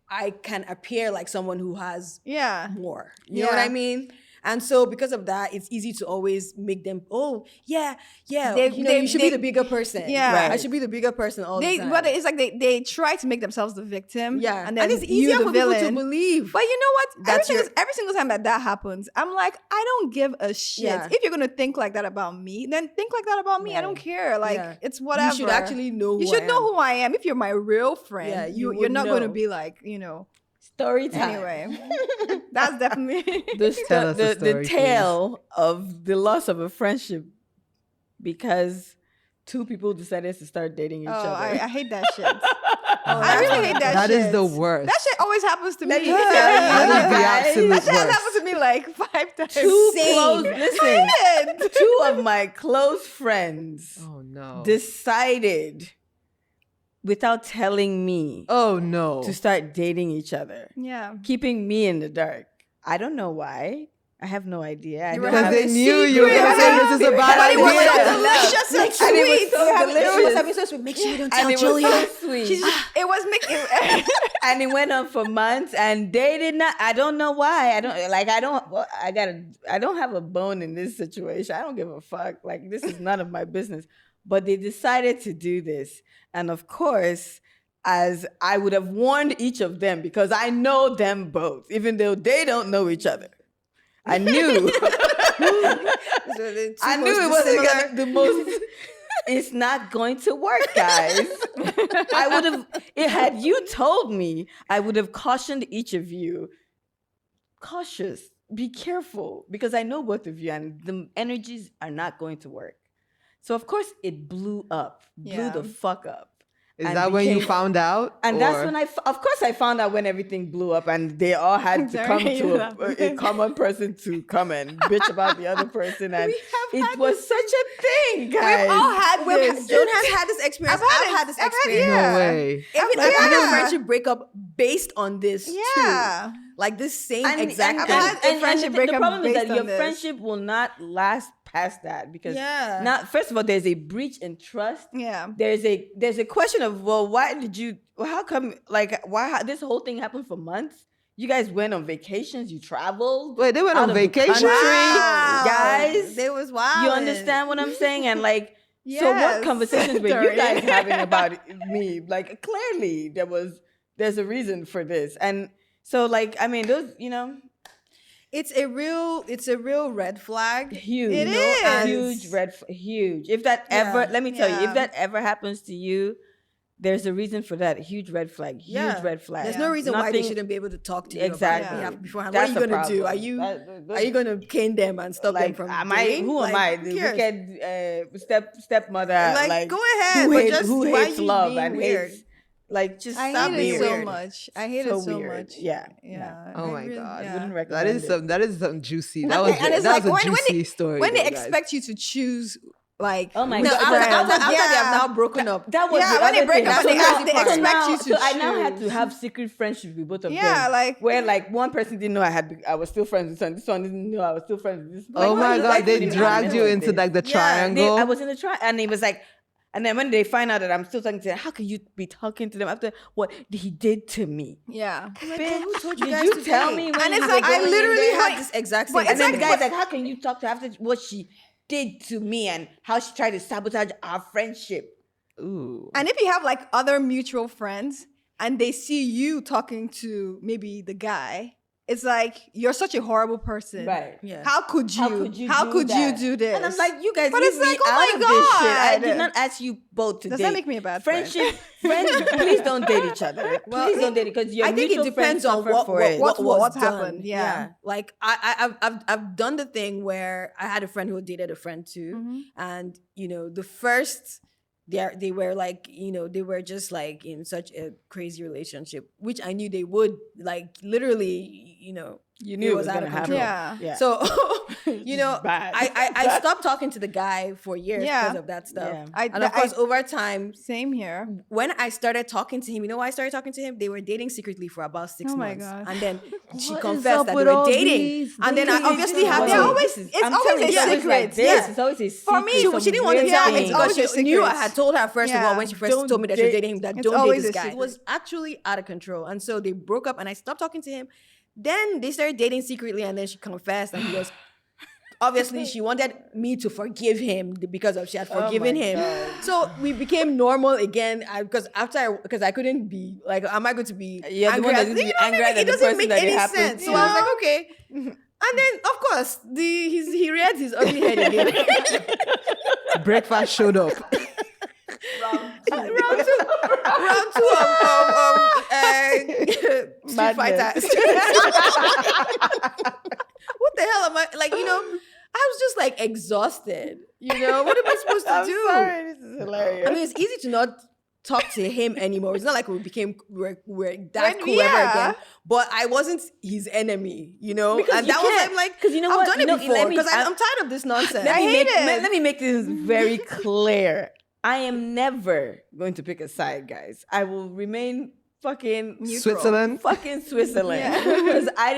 I can appear like someone who has Yeah. more. You know what I mean? And so because of that, it's easy to always make them, you should be the bigger person. Yeah. Right. I should be the bigger person all the time. But it's like they try to make themselves the victim. yeah. And then it's you easier the for villain. people to believe. But you know what? That's Every single time that happens, I'm like, I don't give a shit. Yeah. If you're gonna think like that about me, then think like that about me. I don't care. Like Yeah. it's whatever. You should actually know You who should I know am. who I am. If you're my real friend, Yeah, you you're would not gonna know. be like, Story time. anyway. That's definitely Tell us a the story, tale of the loss of a friendship because two people decided to start dating each other. I hate that shit. Oh, I really hate that That shit. is the worst. That shit always happens to me. Let me Yeah. tell you, That is the guys. absolute That shit has worst. happened to me like 5 times. Two Same. close, listen, Shit. two of my close friends Oh no. decided without telling me Oh no. to start dating each other, Yeah. keeping me in the dark. I don't know why. I have no idea. I You don't were Because have they having knew you were secret. gonna say this is a bad And it was idea. so delicious and And it was sweet. so delicious. Having so sweet. Make sure you don't And tell it was Julia. so sweet. It was making. And it went on for months, and they did not. I don't know why. I don't have a bone in this situation. I don't give a fuck. Like, this is none of my business. But they decided to do this, and of course, as I would have warned each of them because I know them both, even though they don't know each other. I knew. I knew it wasn't the most. It's not going to work, guys. I would have. Had you told me, I would have cautioned each of you. Cautious, be careful, because I know both of you, and the energies are not going to work. So of course it blew up, Yeah. blew the fuck up. Is and that when you became- found out? And that's or- when of course I found out when everything blew up, and they all had to come Sorry, to a common person to come and bitch about the other person, and it was such a thing, guys. We've all had this. Joan has had this experience. I've had this I've had- experience. No yeah. way. Even I've I've had had- a friendship breakup based on this Yeah. too. Like this same And, exact I've thing. had a friendship the breakup problem is based that your on this. friendship will not last past that because Yeah. now, first of all, there's a breach in trust. Yeah. There's a question of, well, how come, like, why this whole thing happened for months? You guys went on vacations, you traveled. Wait, they went out on of the vacation? country. Wow. Guys, They was wild. you understand what I'm saying? And like, so what Yes, conversations were you Doreen. guys having about me? Like, clearly there's a reason for this. And so, like, I mean, those, It's a real red flag. huge. It is. Huge huge. If that ever, Yeah. let me tell you, Yeah. if that ever happens to you, there's a reason for that. Huge red flag. Huge Yeah. red flag. There's no reason why they Nothing- shouldn't be able to talk to you Exactly. about it beforehand. That's What are you the gonna do? problem. Are you gonna cane them and stop them like, from am I? dating? Who am Like, I? who The cares? wicked stepmother. Like, go ahead, Who, but hate- just who why hates you love being and weird? hates. Like, just I stop hate being it so weird. much. I hate So it so weird. much. Yeah. Yeah. Oh I my really- God. yeah. Wouldn't recommend it. That is something juicy. And That was it's that like was a when juicy they- story. When they though, guys. expect you to choose, like, Oh my No, God. after But- they have now broken up. That was Yeah, the when they other break thing. up, So they now- expect so you to I now had to choose. have secret friendships with both of them. Yeah, like- where like one person didn't know I was still friends with this one didn't know I was still friends with this. Oh Like, my what? God, Like, they what do you dragged mean you with into this? like the Yeah, triangle. I was in the trial, and he was like, and then when they find out that I'm still talking to them, how can you be talking to them after what he did to me? Yeah. Bitch, who told you did guys you to tell date? me? When And you it's were like, I going in literally there? had Had this exact but same. And then the exactly, guy's like, how can you talk to her after what she did to me and how she tried to sabotage our friendship? Ooh. And if you have like other mutual friends and they see you talking to maybe the guy, it's like, you're such a horrible person. Right. Yeah. How could you? How could you How do could you that? do this? And I'm like, you guys But leave it's me like, oh out my of this shit. I God. did not ask you both to Does date. that make me a bad friend? friendship? Friends, please don't date each other. Well, Please don't date because your I think it mutual depends friends on suffer what for it. what was what's done. happened, yeah. Like I've done the thing where I had a friend who dated a friend too, and the first they were like they were just like in such a crazy relationship, which I knew they would like literally You knew it was out gonna of happen. control. Yeah. So Just bad. I stopped talking to the guy for years Yeah. because of that stuff. Yeah. And of course, over time, Same here. when I started talking to him, you know why I started talking to him? They were dating secretly for about 6 Oh my months. God. And then she What is confessed up that they with were all dating. these And then I ladies? obviously had They're to... always- it's I'm always telling a you, it's secret. like this. Yeah. It's always a For me, secret, She didn't want to some tell weird me it's thing. always because your she knew I secrets. had told her first of all Yeah. when she first Don't told me that she was date- dating him that It's don't date always this a guy. secret. It was actually out of control. And so they broke up and I stopped talking to him. Then they started dating secretly and then she confessed and he was... Obviously, she wanted me to forgive him because she had forgiven my him. God. So we became normal again. Because I couldn't be like, am I going to be You're the angry? one at- that's going to be You know what I angry mean? at It the doesn't person make that it any happened sense. to. So I was like, okay. And then, of course, he reared his ugly head again. Breakfast showed up. round two of Street Madness. Fighter. What the hell am I like? I was just like exhausted. What am I supposed to I'm do? sorry, this is hilarious. I mean, it's easy to not talk to him anymore. It's not like we're that When- cool ever yeah. again. But I wasn't his enemy, Because and you that was can't. I'm like, 'Cause you know I've what? done You it know, before let me- because I'm tired of this nonsense. Let me hate it. let me make this very clear. I am never going to pick a side, guys. I will remain fucking Switzerland. fucking Switzerland. Yeah. Because I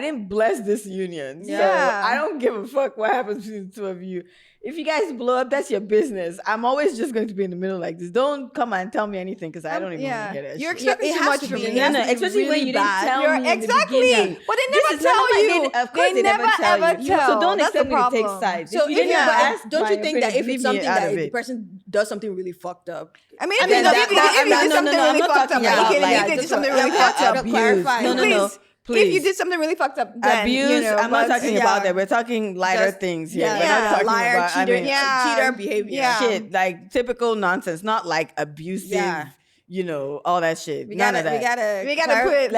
didn't bless this union. So Yeah. I don't give a fuck what happens between the two of you. If you guys blow up, that's your business. I'm always just going to be in the middle like this. Don't come and tell me anything because I don't even want to hear that You're shit. expecting It too has much to from be. me. It has No, to be especially when really you bad. didn't tell You're me in the exactly. beginning. But they This never is none tell of my you. dating- Of course They never never tell ever you. tell. So don't That's the expect me to take problem. sides. So If you didn't ask don't my you think that opinion, if leave it's me something out that of the it. person does something really fucked up? I mean, And if then you that- did no, something I'm really not fucked up, talking like about, you like, did just something like, really fucked up. abuse. Clarify. No, Please. please. If you did something really fucked up, then Abuse. I'm not but- talking about that. We're talking lighter Just- things here. yeah, We're not talking liar, about. cheater, Yeah. cheater behavior. Yeah. shit like typical nonsense, not like abusive. Yeah. All that shit. None of that. We gotta we put gotta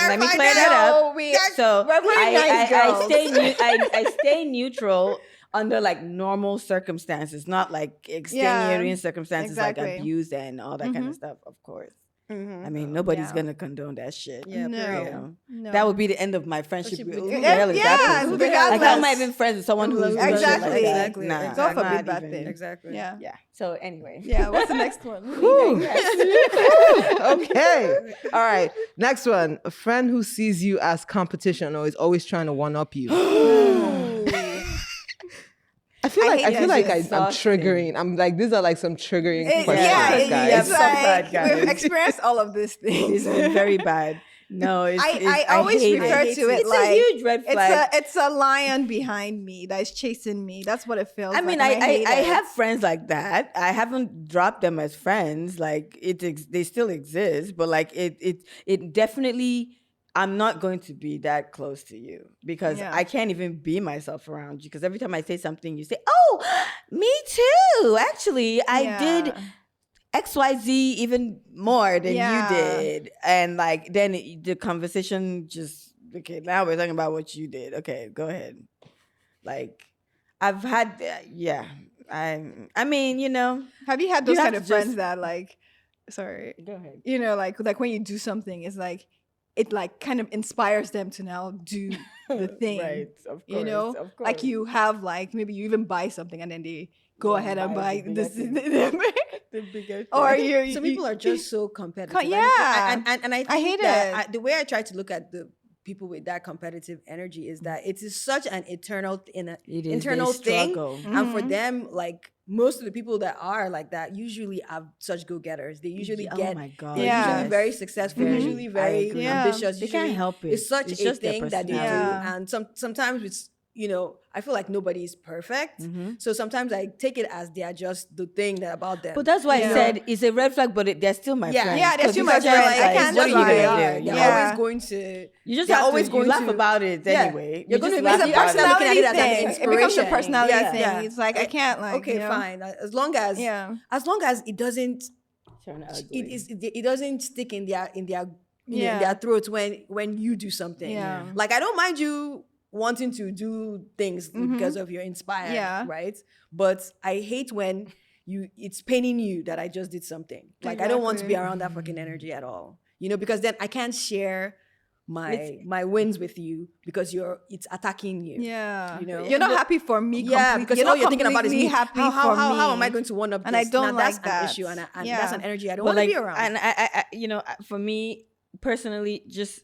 let me clear that up. So We're very nice girls. I stay neutral under like normal circumstances, not like extenuating circumstances like exactly. abuse and all that kind of stuff. Of course. I mean, nobody's Yeah. gonna condone that shit. Yeah, No. period. You know? No. That would be the end of my friendship. Friendship Who with- the hell is that Yeah, person? regardless. Like, I'm not even friends with someone who's doing shit like Exactly. that. Exactly. Nah, God I'm forbid not bad even- thing. Exactly. Yeah. Yeah. So anyway. Yeah. What's the next one? Whew. Okay. All right. Next one. A friend who sees you as competition or is always trying to one up you. I feel like I'm exhausting. triggering. I'm like, these are like some triggering questions, Yeah, guys. it's so bad, like guys. we've experienced all of these things. It's been very bad. No, I always hate refer it. to it It's like a huge red flag. it's a lion behind me that is chasing me. That's what it feels I like. mean, and hate I it. have friends like that. I haven't dropped them as friends. Like they still exist, but like it definitely. I'm not going to be that close to you because Yeah. I can't even be myself around you. Because every time I say something, you say, "Oh, me too." Actually, I did XYZ even more than Yeah. you did, and like then the conversation just okay. Now we're talking about what you did. Okay, go ahead. Like I've had, yeah. I mean, you know. Have you had You those have kind to of friends just- that like, sorry, Go ahead. you know, like when you do something, it's like it like kind of inspires them to now do the thing. Right, of course. You know, of like course. you have like maybe you even buy something and then they go Yeah, ahead and buy buy the this, bigger the bigger or thing. you. Some people are just so competitive. Yeah. and I think I hate that it. the way I try to look at the people with that competitive energy is that it is such an eternal It is, internal they thing, struggle. and for Mhm. them, like most of the people that are like that usually have such go-getters. They usually Oh get. my God. They're Yeah. usually very successful. Very. Usually I very agree. Yeah. ambitious. They can't Usually help it. it's such It's a just their thing that they do, personality. and sometimes it's I feel like nobody is perfect. Mhm. So sometimes I take it as they are just the thing that about them. But that's why I Yeah. said it's a red flag, but they're still my Yeah. friends. Yeah, they're 'Cause still because my they're friends. I can't what are you lie. gonna Yeah. do? They're You know? Yeah. always going to. You just they're have always to going you laugh to- about it Yeah. anyway. You're You gonna just be- laugh It's a Yeah, about start looking at personality it as an thing. It becomes a inspiration. personality Yeah, thing. yeah. It's like I can't like. Okay, you know? fine. As long as Yeah. it doesn't Turn ugly. it doesn't stick in their in Yeah. their throats when you do something. Yeah. Like I don't mind you wanting to do things Mhm. because of you're inspired, Yeah. right? But I hate when it's paining you that I just did something. Like I don't want to be Exactly. around that fucking energy at all. Because then I can't share It's- my wins with you because it's attacking you. Yeah. You know? You're not happy for me. Yeah, because you're all not you're thinking about is completely me. happy How for me. am I going to one up And this? I don't Now, that's like an that. issue, and Yeah. that's an energy I don't But want to like, be around. and I, for me personally, just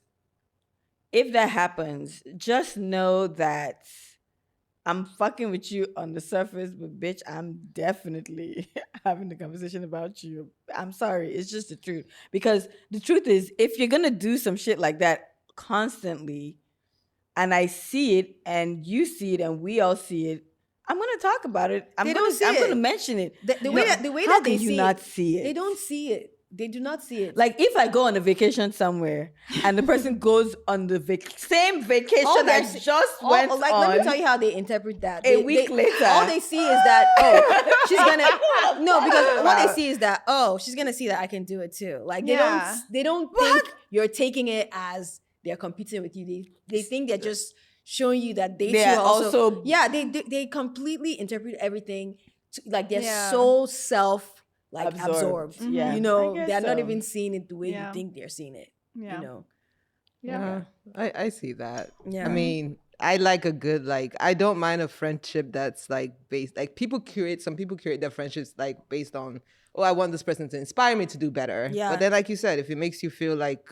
if that happens, just know that I'm fucking with you on the surface, but bitch, I'm definitely having a conversation about you. I'm sorry, it's just the truth. Because the truth is, if you're gonna do some shit like that constantly, and I see it, and you see it, and we all see it, I'm gonna talk about it. They don't see I'm gonna it. mention it. The way that How they can you see not it, see it? they don't see it. They do not see it. Like if I go on a vacation somewhere and the person goes on the same vacation All I they're just went on, let me tell you how they interpret that. a week later. all they see is that she's gonna no, because what they see is that she's gonna see that I can do it too. Like Yeah. they don't think you're taking it as they're competing with you. They think they're just showing you that they They too are also also- yeah. They completely interpret everything like they're Yeah. so self Absorbed. absorbed. Yeah. You I know, guess they're not so. even seeing it the way Yeah. you think they're seeing it. Yeah. You know. Yeah. I see that. Yeah. I mean, I like a good I don't mind a friendship that's like based some people create their friendships like based on I want this person to inspire me to do better. Yeah. But then like you said, if it makes you feel like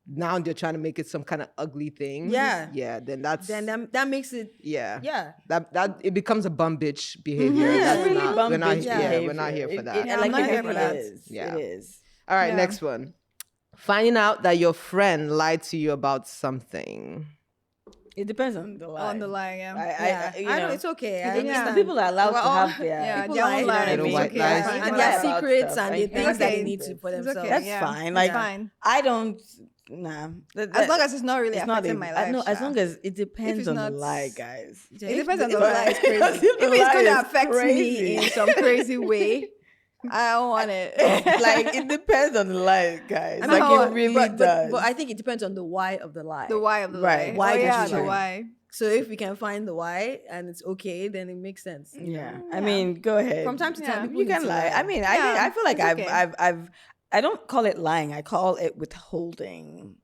now they're trying to make it some kind of ugly thing. Yeah. Yeah, then that's Then that makes it yeah. yeah. That it becomes a bum bitch behavior. Yeah, That's it's really not, bum we're not bitch yeah, we're not here for that. Yeah, like I'm not here it for that. is. Yeah. It is. All right, Yeah. next one. Finding out that your friend lied to you about something. It depends on the lie. On the lie, yeah. I know it's okay. I Yeah. understand. People are allowed Well, to have their yeah, people their own lie, you know lives. what I Little mean? white lies. And People their lie about secrets stuff. and the It's things that they okay. need to for It's themselves. okay. That's Yeah. fine. It's Like fine. I don't. Nah. As long as it's not really it's not affecting a- my I life. know, as Sha. long as it depends it's on not- the lie, guys. It depends on the If the lie. lie is crazy. Because if the If it's lie going is to affect crazy, me in some crazy way, I don't want it. like it depends on the lie, guys. I Like mean, it really but, does. But I think it depends on the why of the lie. The why of the Right. lie. Why oh, did yeah, you the lie? why. So if we can find the why and it's okay, then it makes sense. yeah. I mean, go ahead. From time to time, Yeah. people You need can to lie. I mean, I Yeah, feel like it's okay. I don't call it lying. I call it withholding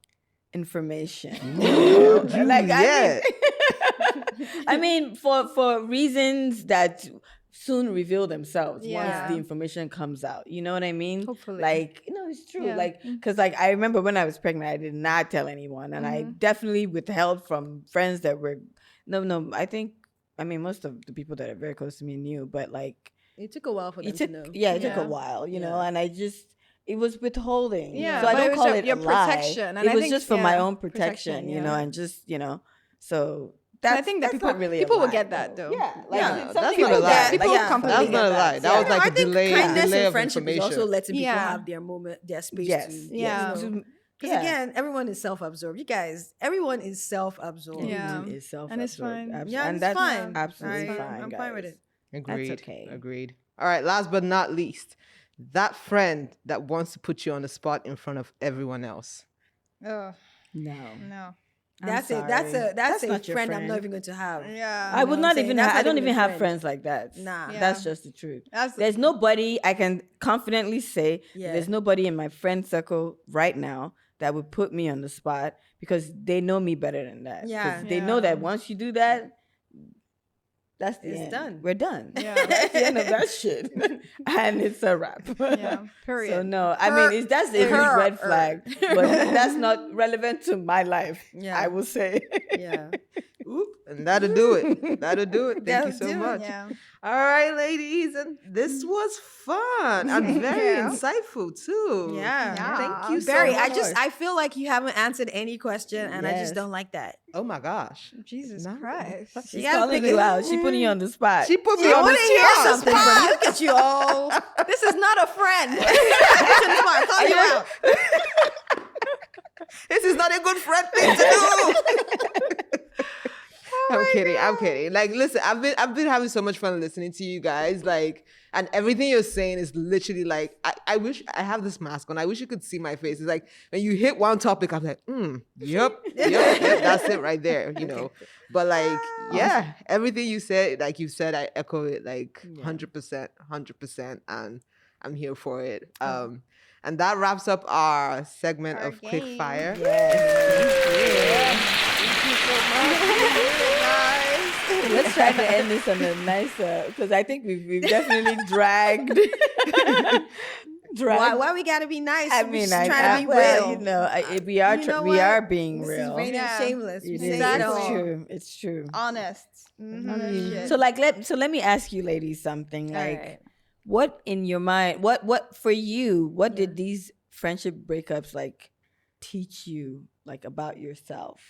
information. Ooh, Like Juliet. I mean, for reasons that soon reveal themselves once Yeah. the information comes out. You know what I mean? Hopefully. Like, it's true. Yeah. Like, because like I remember when I was pregnant, I did not tell anyone, and I definitely withheld from friends that were no. I mean, most of the people that are very close to me knew, but like It took a while for them it took to know. it took a Yeah. while, Yeah. and I just it was withholding. Yeah, so I but don't it was call your- it your a lie. protection, and it I was think, just for my yeah, own protection, yeah. and just so. And I think that that's not really a people will lie, get that, though. Yeah, like Yeah, it's that's something not a like lie. that. People Like, completely That's not a get lie. that. That was No, like I a think delay, kindness delay and of friendship is information. also letting people Yeah. have their moment, their space yes, to, Yeah. to- Because yeah. again, everyone is self-absorbed. You guys, everyone is self-absorbed. Yeah. Everyone is self-absorbed. And it's fine. Yeah, and it's that's fine. absolutely I- fine. I'm fine with guys. it. Agreed. okay. Agreed. All right. Last but not least, that friend that wants to put you on the spot in front of everyone else. Oh, No, no. I'm That's it. sorry. That's a not your friend I'm not even going to have. Yeah. I would what I'm not saying? even. That's I not don't even a even have friend. friends like that. Nah. Yeah. That's just the truth. That's There's nobody I can confidently say. Yeah. There's nobody in my friend circle right now that would put me on the spot because they know me better than that. 'Cause Yeah. they know Yeah. that once you do that, that's the It's end. done. We're done. Yeah. That's the end of that shit, and it's a wrap. Yeah. Period. So no, I mean that's a huge red flag, but that's not relevant to my life. Yeah. I will say. Yeah. Oop, and that'll do it. That'll do it. Thank you That'll so do it, much. Yeah. All right, ladies, and this was fun and very Yeah. insightful too. Yeah. Yeah. Thank you so Barry, much. I feel like you haven't answered any question, and I Yes. just don't like that. Oh my gosh. Jesus No. Christ. She's gotta calling pick you it. out. She putting you on the spot. She put me I on want the to hear spot. something from you. Look at you all. This is not a friend. Call you out. This is not a good friend thing to do. I'm kidding. Like, listen, I've been having so much fun listening to you guys. Like, and everything you're saying is literally like, I wish I have this mask on. I wish you could see my face. It's like when you hit one topic, I'm like, yep, that's it right there, But like, yeah, everything you said, like you said, I echo it like 100%, and I'm here for it. And that wraps up our segment Our of Quick game. Fire. Let's try to end this on a nice, because I think we've definitely dragged. Why we gotta be nice? I We're mean, just trying to be real. we are You know we what? are being This real. is rated Yeah. shameless. We It say is. it Exactly. all. It's true. It's true. Honest. Honest shit. So like let me ask you ladies something. All Like right. what in your mind, what for you, what did these friendship breakups like teach you like about yourself?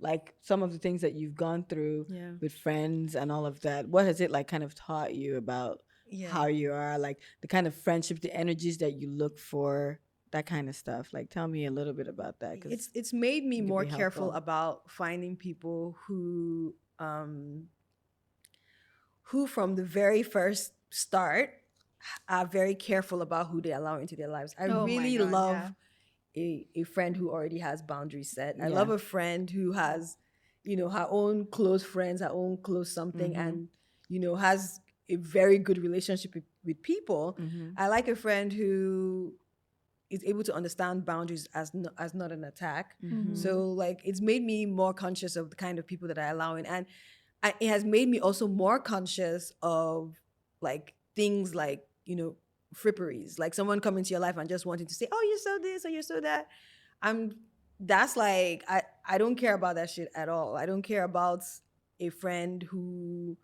Like some of the things that you've gone through Yeah. with friends and all of that. What has it like kind of taught you about how you are, like the kind of friendship, the energies that you look for, that kind of stuff? Like tell me a little bit about that. 'Cause It's made me it could more be careful helpful. about finding people who from the very first start are very careful about who they allow into their lives. I Oh my really God, love a friend who already has boundaries set. I Yeah. love a friend who has, her own close friends, her own close something, Mhm. and, has a very good relationship with people. Mhm. I like a friend who is able to understand boundaries as not an attack. Mhm. So like it's made me more conscious of the kind of people that I allow in, and it has made me also more conscious of like things like fripperies, like someone coming to your life and just wanting to say, "Oh, you're so this or you're so that." That's like I don't care about that shit at all. I don't care about a friend who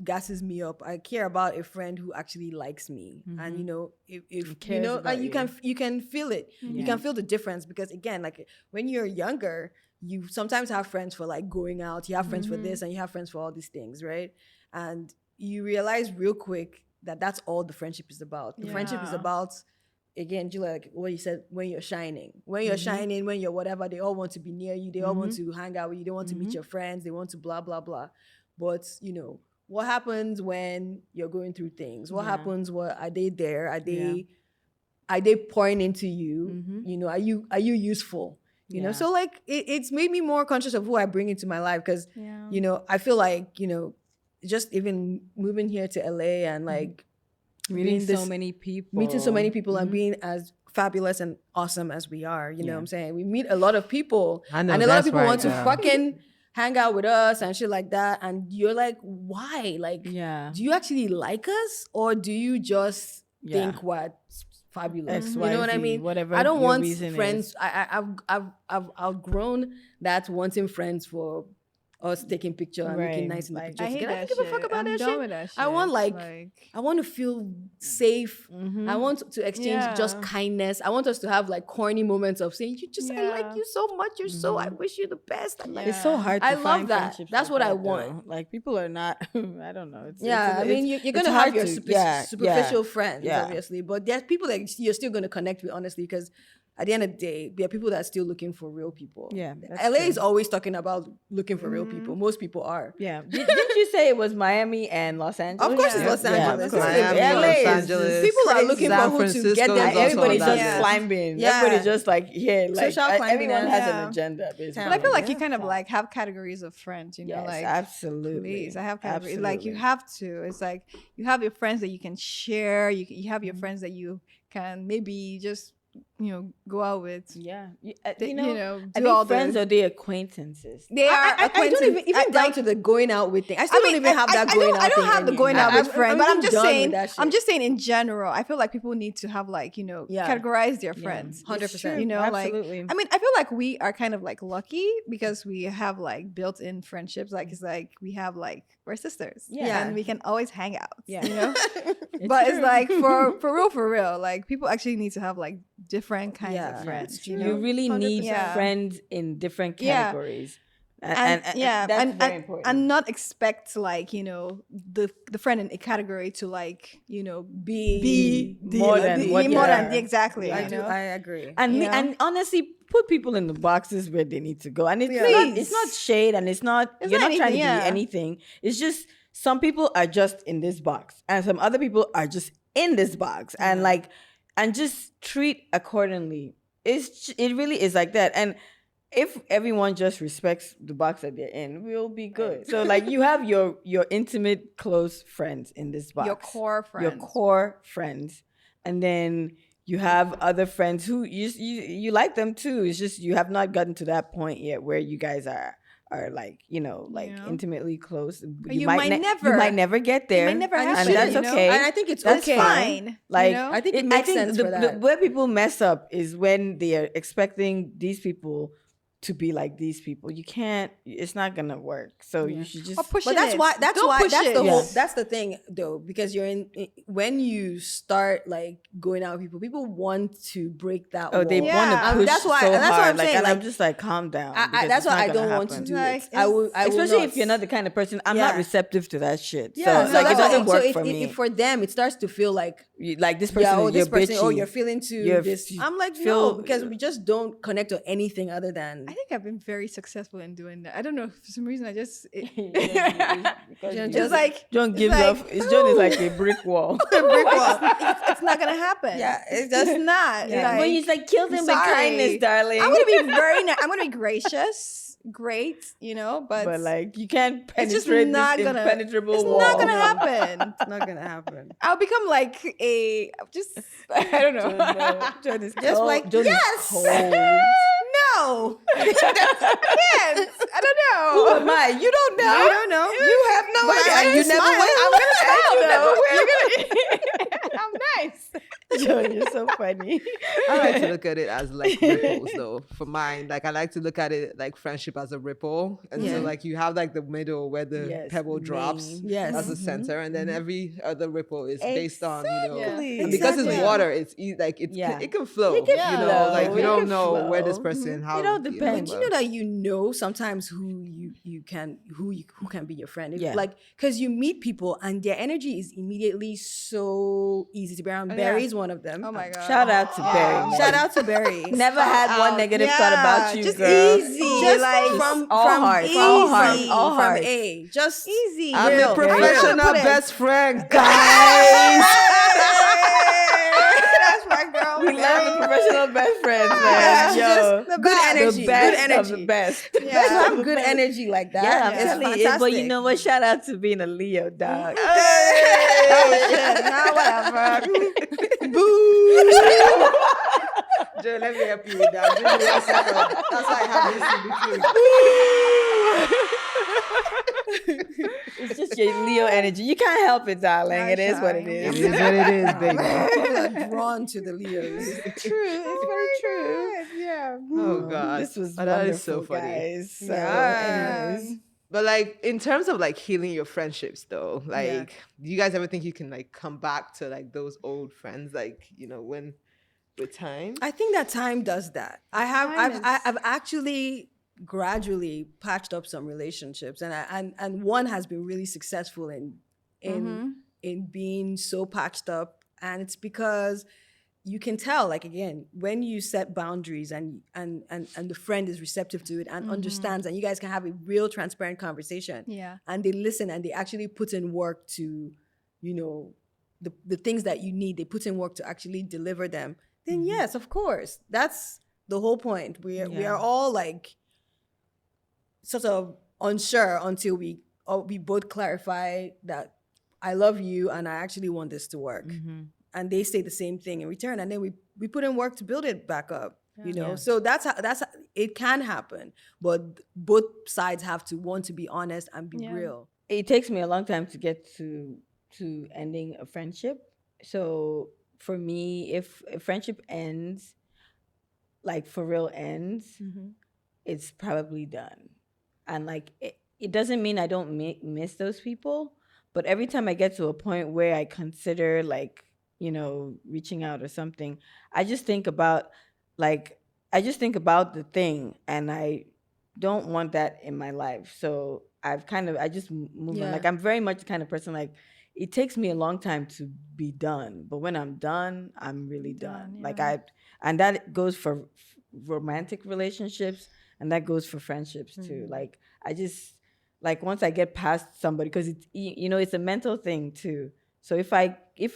gasses me up. I care about a friend who actually likes me, and if cares about you can feel it. You Yeah. can feel the difference, because again, like when you're younger, you sometimes have friends for like going out, you have friends for this, and you have friends for all these things, right? And you realize real quick that that's all the friendship is about. The friendship is Yeah. about, again, Julia, like what you said, when you're shining, when you're whatever, they all want to be near you, they all want to hang out with you, they want to meet your friends, they want to blah blah blah. But what happens when you're going through things? What happens? What are they there? Are they pouring into you? Are you useful? Yeah. So like it's made me more conscious of who I bring into my life, because Yeah. I feel like just even moving here to LA and like being so many people. meeting so many people and being as fabulous and awesome as we are. You know what I'm saying? We meet a lot of people, I know, and a lot of that's people right, want to girl. fucking hang out with us and shit like that. And you're like, why? Like, Yeah. do you actually like us, or do you just Yeah. think what fabulous? X, You know what I Y, Z, mean? whatever I don't your want reason friends. is. I've outgrown that wanting friends for us taking picture and looking Right, nice in the like- picture. I hate I that don't give a fuck shit. about I'm that done shit. with that I want shit. I want to feel safe. Mhm. I want to exchange just Yeah. kindness. I want us to have like corny moments of saying, "You just, I like Yeah. you so much. You're so. I wish you the best." I'm like, It's so hard to I love find that. friendships That's like what I that, want. though. Like, people are not, I don't know. Yeah, I mean, you're it's gonna hard have your to- yeah, superficial friends, yeah. obviously, but there's people that you're still gonna connect with, honestly, because at the end of the day, there are people that are still looking for real people. Yeah, that's LA is true. always talking about looking for real people. Most people are. Yeah. Didn't you say it was Miami and Los Angeles? Of course, it's Yeah. Los Yeah, Angeles. of course. This is Miami, LA LA Los is Angeles. just People are crazy. looking San for who to get Francisco them. is also Everybody's on just that list. climbing. Yeah. Everybody's just like, yeah, like Social climbing, everyone has yeah. an agenda, basically. But I feel like you Yeah. kind of like have categories of friends, you know, Yes, like absolutely. please, I have categories. Like you Absolutely. have to. It's like you have your friends that you can share. You have your friends that you can maybe just go out with. Yeah, You you know, know, do I think all friends the- are the acquaintances. They are. I don't even down to the going out with thing. I still don't even have that going out I don't thing have the going anymore. out with friends, but I'm even just done with saying. that shit. I'm just saying in general. I feel like people need to have like Yeah. categorize their friends. It's 100%. You know, Absolutely. like I mean, I feel like we are kind of like lucky because we have like built-in friendships. Like it's like we have like we're sisters. Yeah. and we can always hang out. Yeah. you know. It's But true. it's like for real, like people actually need to have like different kinds Yeah. of Yeah, friends. it's You true. know? you really need 100%. Yeah. friends in different Yeah. categories. and yeah, that's and, very and, important. and not expect like the friend in a category to like Be more than be what more they than are. exactly. Yeah. You know? I agree. and Yeah. and honestly, put people in the boxes where they need to go. And it's Yeah. not it's not Please. shade, and it's not It's you're not not trying to anything, be yeah. anything. It's just some people are just in this box, and some other people are just in this box, and like, and just treat accordingly. It really is like that. And if everyone just respects the box that they're in, we'll be good. So like, you have your intimate, close friends in this box, Your core friends. your core friends, and then you have other friends who you like them too. It's just you have not gotten to that point yet where you guys are like Yeah. intimately close. you might never- you might never get there. might never and happen, that's you know? okay. And I think it's That's okay. fine. Like, you know? I think it makes sense for that. Where people mess up is when they are expecting these people to be like these people. You can't. It's not gonna work. So you should just. Or pushing But that's it. why Don't push that's it. the whole Yes. that's the thing though, because you're when you start like going out with people want to break that Oh, wall. they Yeah. want to push That's why- so that's what hard. I'm like, saying, and I'm like, just like, calm down. because that's it's why not I don't gonna want to happen. do Like, it. I will Especially not. if you're not the kind of person. I'm Yeah. not receptive to that shit. Yeah, so no, like, it that's doesn't why- work so for me. if for them it starts to feel like Like, this person yeah, is this you're person, bitchy. you're feeling too You're- this. you I'm like, feel- no, because we just don't connect to anything other than I think I've been very successful in doing that. I don't know. For some reason, I just Because just like John it's gives like, off. John is like a brick wall. it's not gonna happen. Yeah, it's just- it's not. Yeah. Like, But he's like, kill them with sorry. kindness, darling. I'm gonna be I'm gonna be gracious, great, but like, you can't it's just penetrate not this gonna. impenetrable It's wall. not gonna happen. it's not gonna happen. I'll become like a just. I don't know. John is Just cold. like, John is yes! cold. No. Yes. I don't Who know. am I? You don't know. You don't know. You have no But idea. I And you smile. never will. I'm gonna smile You never though. will. You're gonna. I'm nice. John, you're so funny. I like to look at it as like ripples, though. For mine, like I like to look at it like friendship as a ripple, and so Yeah. like you have like the middle where the Yes, pebble drops, main. Yes. as the center, and then every other ripple is based on Exactly. and because Exactly. it's water, it's like Yeah. it can flow. It can you know, flow. like you It don't can know where this flow. person how It all you know, depends. But you know that sometimes who can be your friend. Yeah. Like, because you meet people and their energy is immediately so easy to be around. Yeah. Barry's one of them. Oh my god. Shout out to Barry. man. Shout out to Barry. Never had one negative thought about you, just girl. easy. Just like from all from heart, easy, all heart, all from heart. A. Just easy. I'm Real. a professional Put it- best friend, guys. That's my girl. We love the professional best friends, man. Yeah, Yo, just good energy. the best Good energy. of the best. To have good energy like that. Yeah, I'm it's telling you. fantastic. But you know what? Shout out to being a Leo, dog. Oh shit! Nah, whatever. Boo. Joe, let me help you with that. Give me 1 second. That's why I have this in between. It's just your Leo energy. You can't help it, darling. I It is what it try. is. It is what it is, baby. People are drawn to the Leos. True. It's very true. Yeah. Oh God, This was that wonderful, is so funny. guys. So, Yeah. anyways. But like in terms of like healing your friendships, though, like, do you guys ever think you can like come back to like those old friends, like when with time? I think that time does that. I've actually gradually patched up some relationships, and one has been really successful in being so patched up, and it's because you can tell, like, again, when you set boundaries and the friend is receptive to it and understands, and you guys can have a real transparent conversation, Yeah. and they listen and they actually put in work to, the things that you need, they put in work to actually deliver them, then yes, of course. That's the whole point. We are all like sort of unsure until we both clarify that I love you and I actually want this to work. And they say the same thing in return, and then we put in work to build it back up. Yeah. So that's how it can happen, but both sides have to want to be honest and be real. It takes me a long time to get to ending a friendship. So for me, if a friendship ends, like for real ends, it's probably done. And like it doesn't mean I don't miss those people, but every time I get to a point where I consider like, reaching out or something, I just think about the thing, and I don't want that in my life. So I just move on. Like I'm very much the kind of person, like it takes me a long time to be done, but when I'm done, I'm really done. Like and that goes for romantic relationships, and that goes for friendships too. Like I just, like once I get past somebody, because it's it's a mental thing too. So if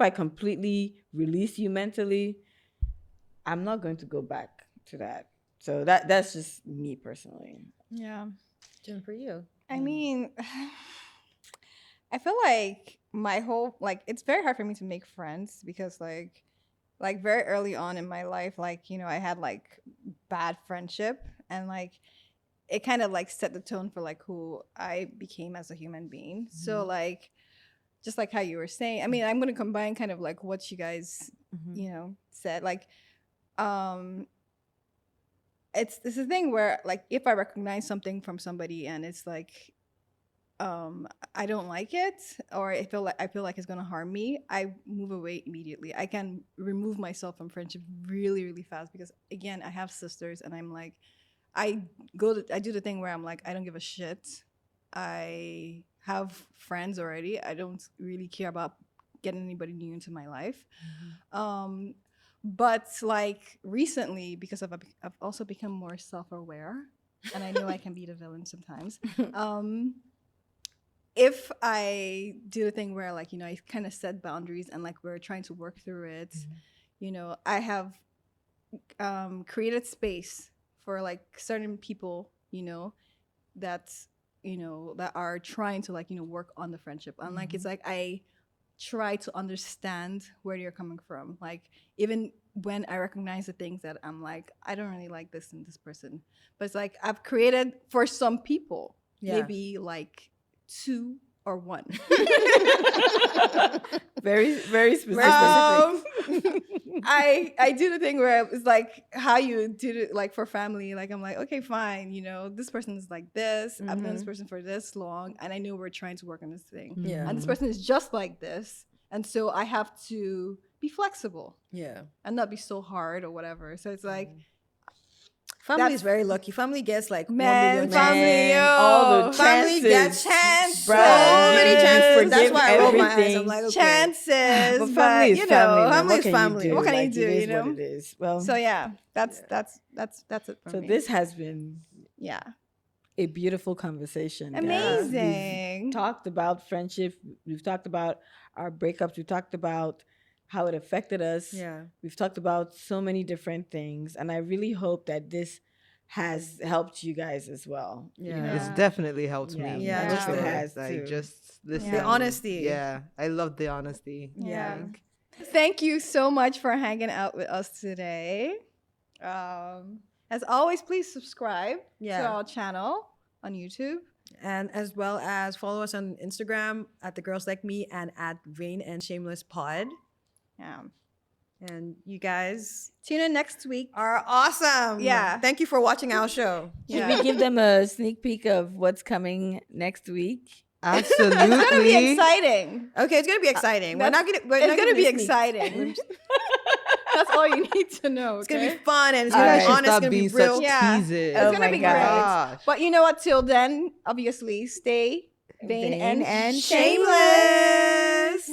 I completely release you mentally, I'm not going to go back to that. So that's just me personally. Yeah. Jen, for you. I mean, I feel like my whole, like, it's very hard for me to make friends because like very early on in my life, like, I had like bad friendship, and like it kind of like set the tone for like who I became as a human being. So like, just like how you were saying, I mean, I'm going to combine kind of like what you guys, said, like, it's a thing where like if I recognize something from somebody and it's like I don't like it, or I feel like it's gonna harm me, I move away immediately. I can remove myself from friendship really, really fast because again, I have sisters, and I'm like, I do the thing where I'm like, I don't give a shit. I have friends already. I don't really care about getting anybody new into my life. But like recently, because I've also become more self-aware, and I know I can be the villain sometimes. If I do the thing where like, I kind of set boundaries and like we're trying to work through it, I have created space for like certain people, that are trying to like, work on the friendship. And like, it's like, I try to understand where you're coming from. Like, even when I recognize the things that I'm like, I don't really like this in this person. But it's like, I've created for some people, maybe like 2 or 1. Very, very specific. I do the thing where it's like how you do it, like for family. Like I'm like, okay, fine. This person is like this. I've known this person for this long, and I know we're trying to work on this thing. Yeah. And this person is just like this, and so I have to be flexible. Yeah. And not be so hard or whatever. So it's like. Family is very lucky. Family gets like 1 million family, all the family chances. gets chances. Bruh, So many you chances. That's forgive why I roll my eyes. everything. I'm like, okay. Chances, But family is family. Man. family What is can family. you do? What can you Like, do, It is you know? what it is. Well, So yeah, that's it for so me. this has been yeah, a beautiful conversation. guys. amazing. We've talked about friendship. We've talked about our breakups. We talked about how it affected us. Yeah. We've talked about so many different things, and I really hope that this has helped you guys as well. you Yeah. know? It's definitely helped Yeah, me. Yeah, I wish it So, has like, too. just listening. The honesty. Yeah, I love the honesty. Yeah. Like, Thank you so much for hanging out with us today. As always, please subscribe to our channel on YouTube. And as well as follow us on Instagram at The Girls Like Me and at Vain and Shameless Pod. Yeah. And you guys Tune in next week. are awesome. Yeah. Thank you for watching our show. Should we give them a sneak peek of what's coming next week? absolutely. It's gonna be exciting. Okay, it's gonna be exciting. We're That's- not gonna. We're It's not gonna be sneak. exciting. That's all you need to know. It's gonna okay? be fun and it's You gonna guys be should honest. It's stop gonna be being real. such Yeah. teasers. It's Oh gonna my be God. great. Gosh. But you know what? Till then, obviously, stay vain and and Shameless.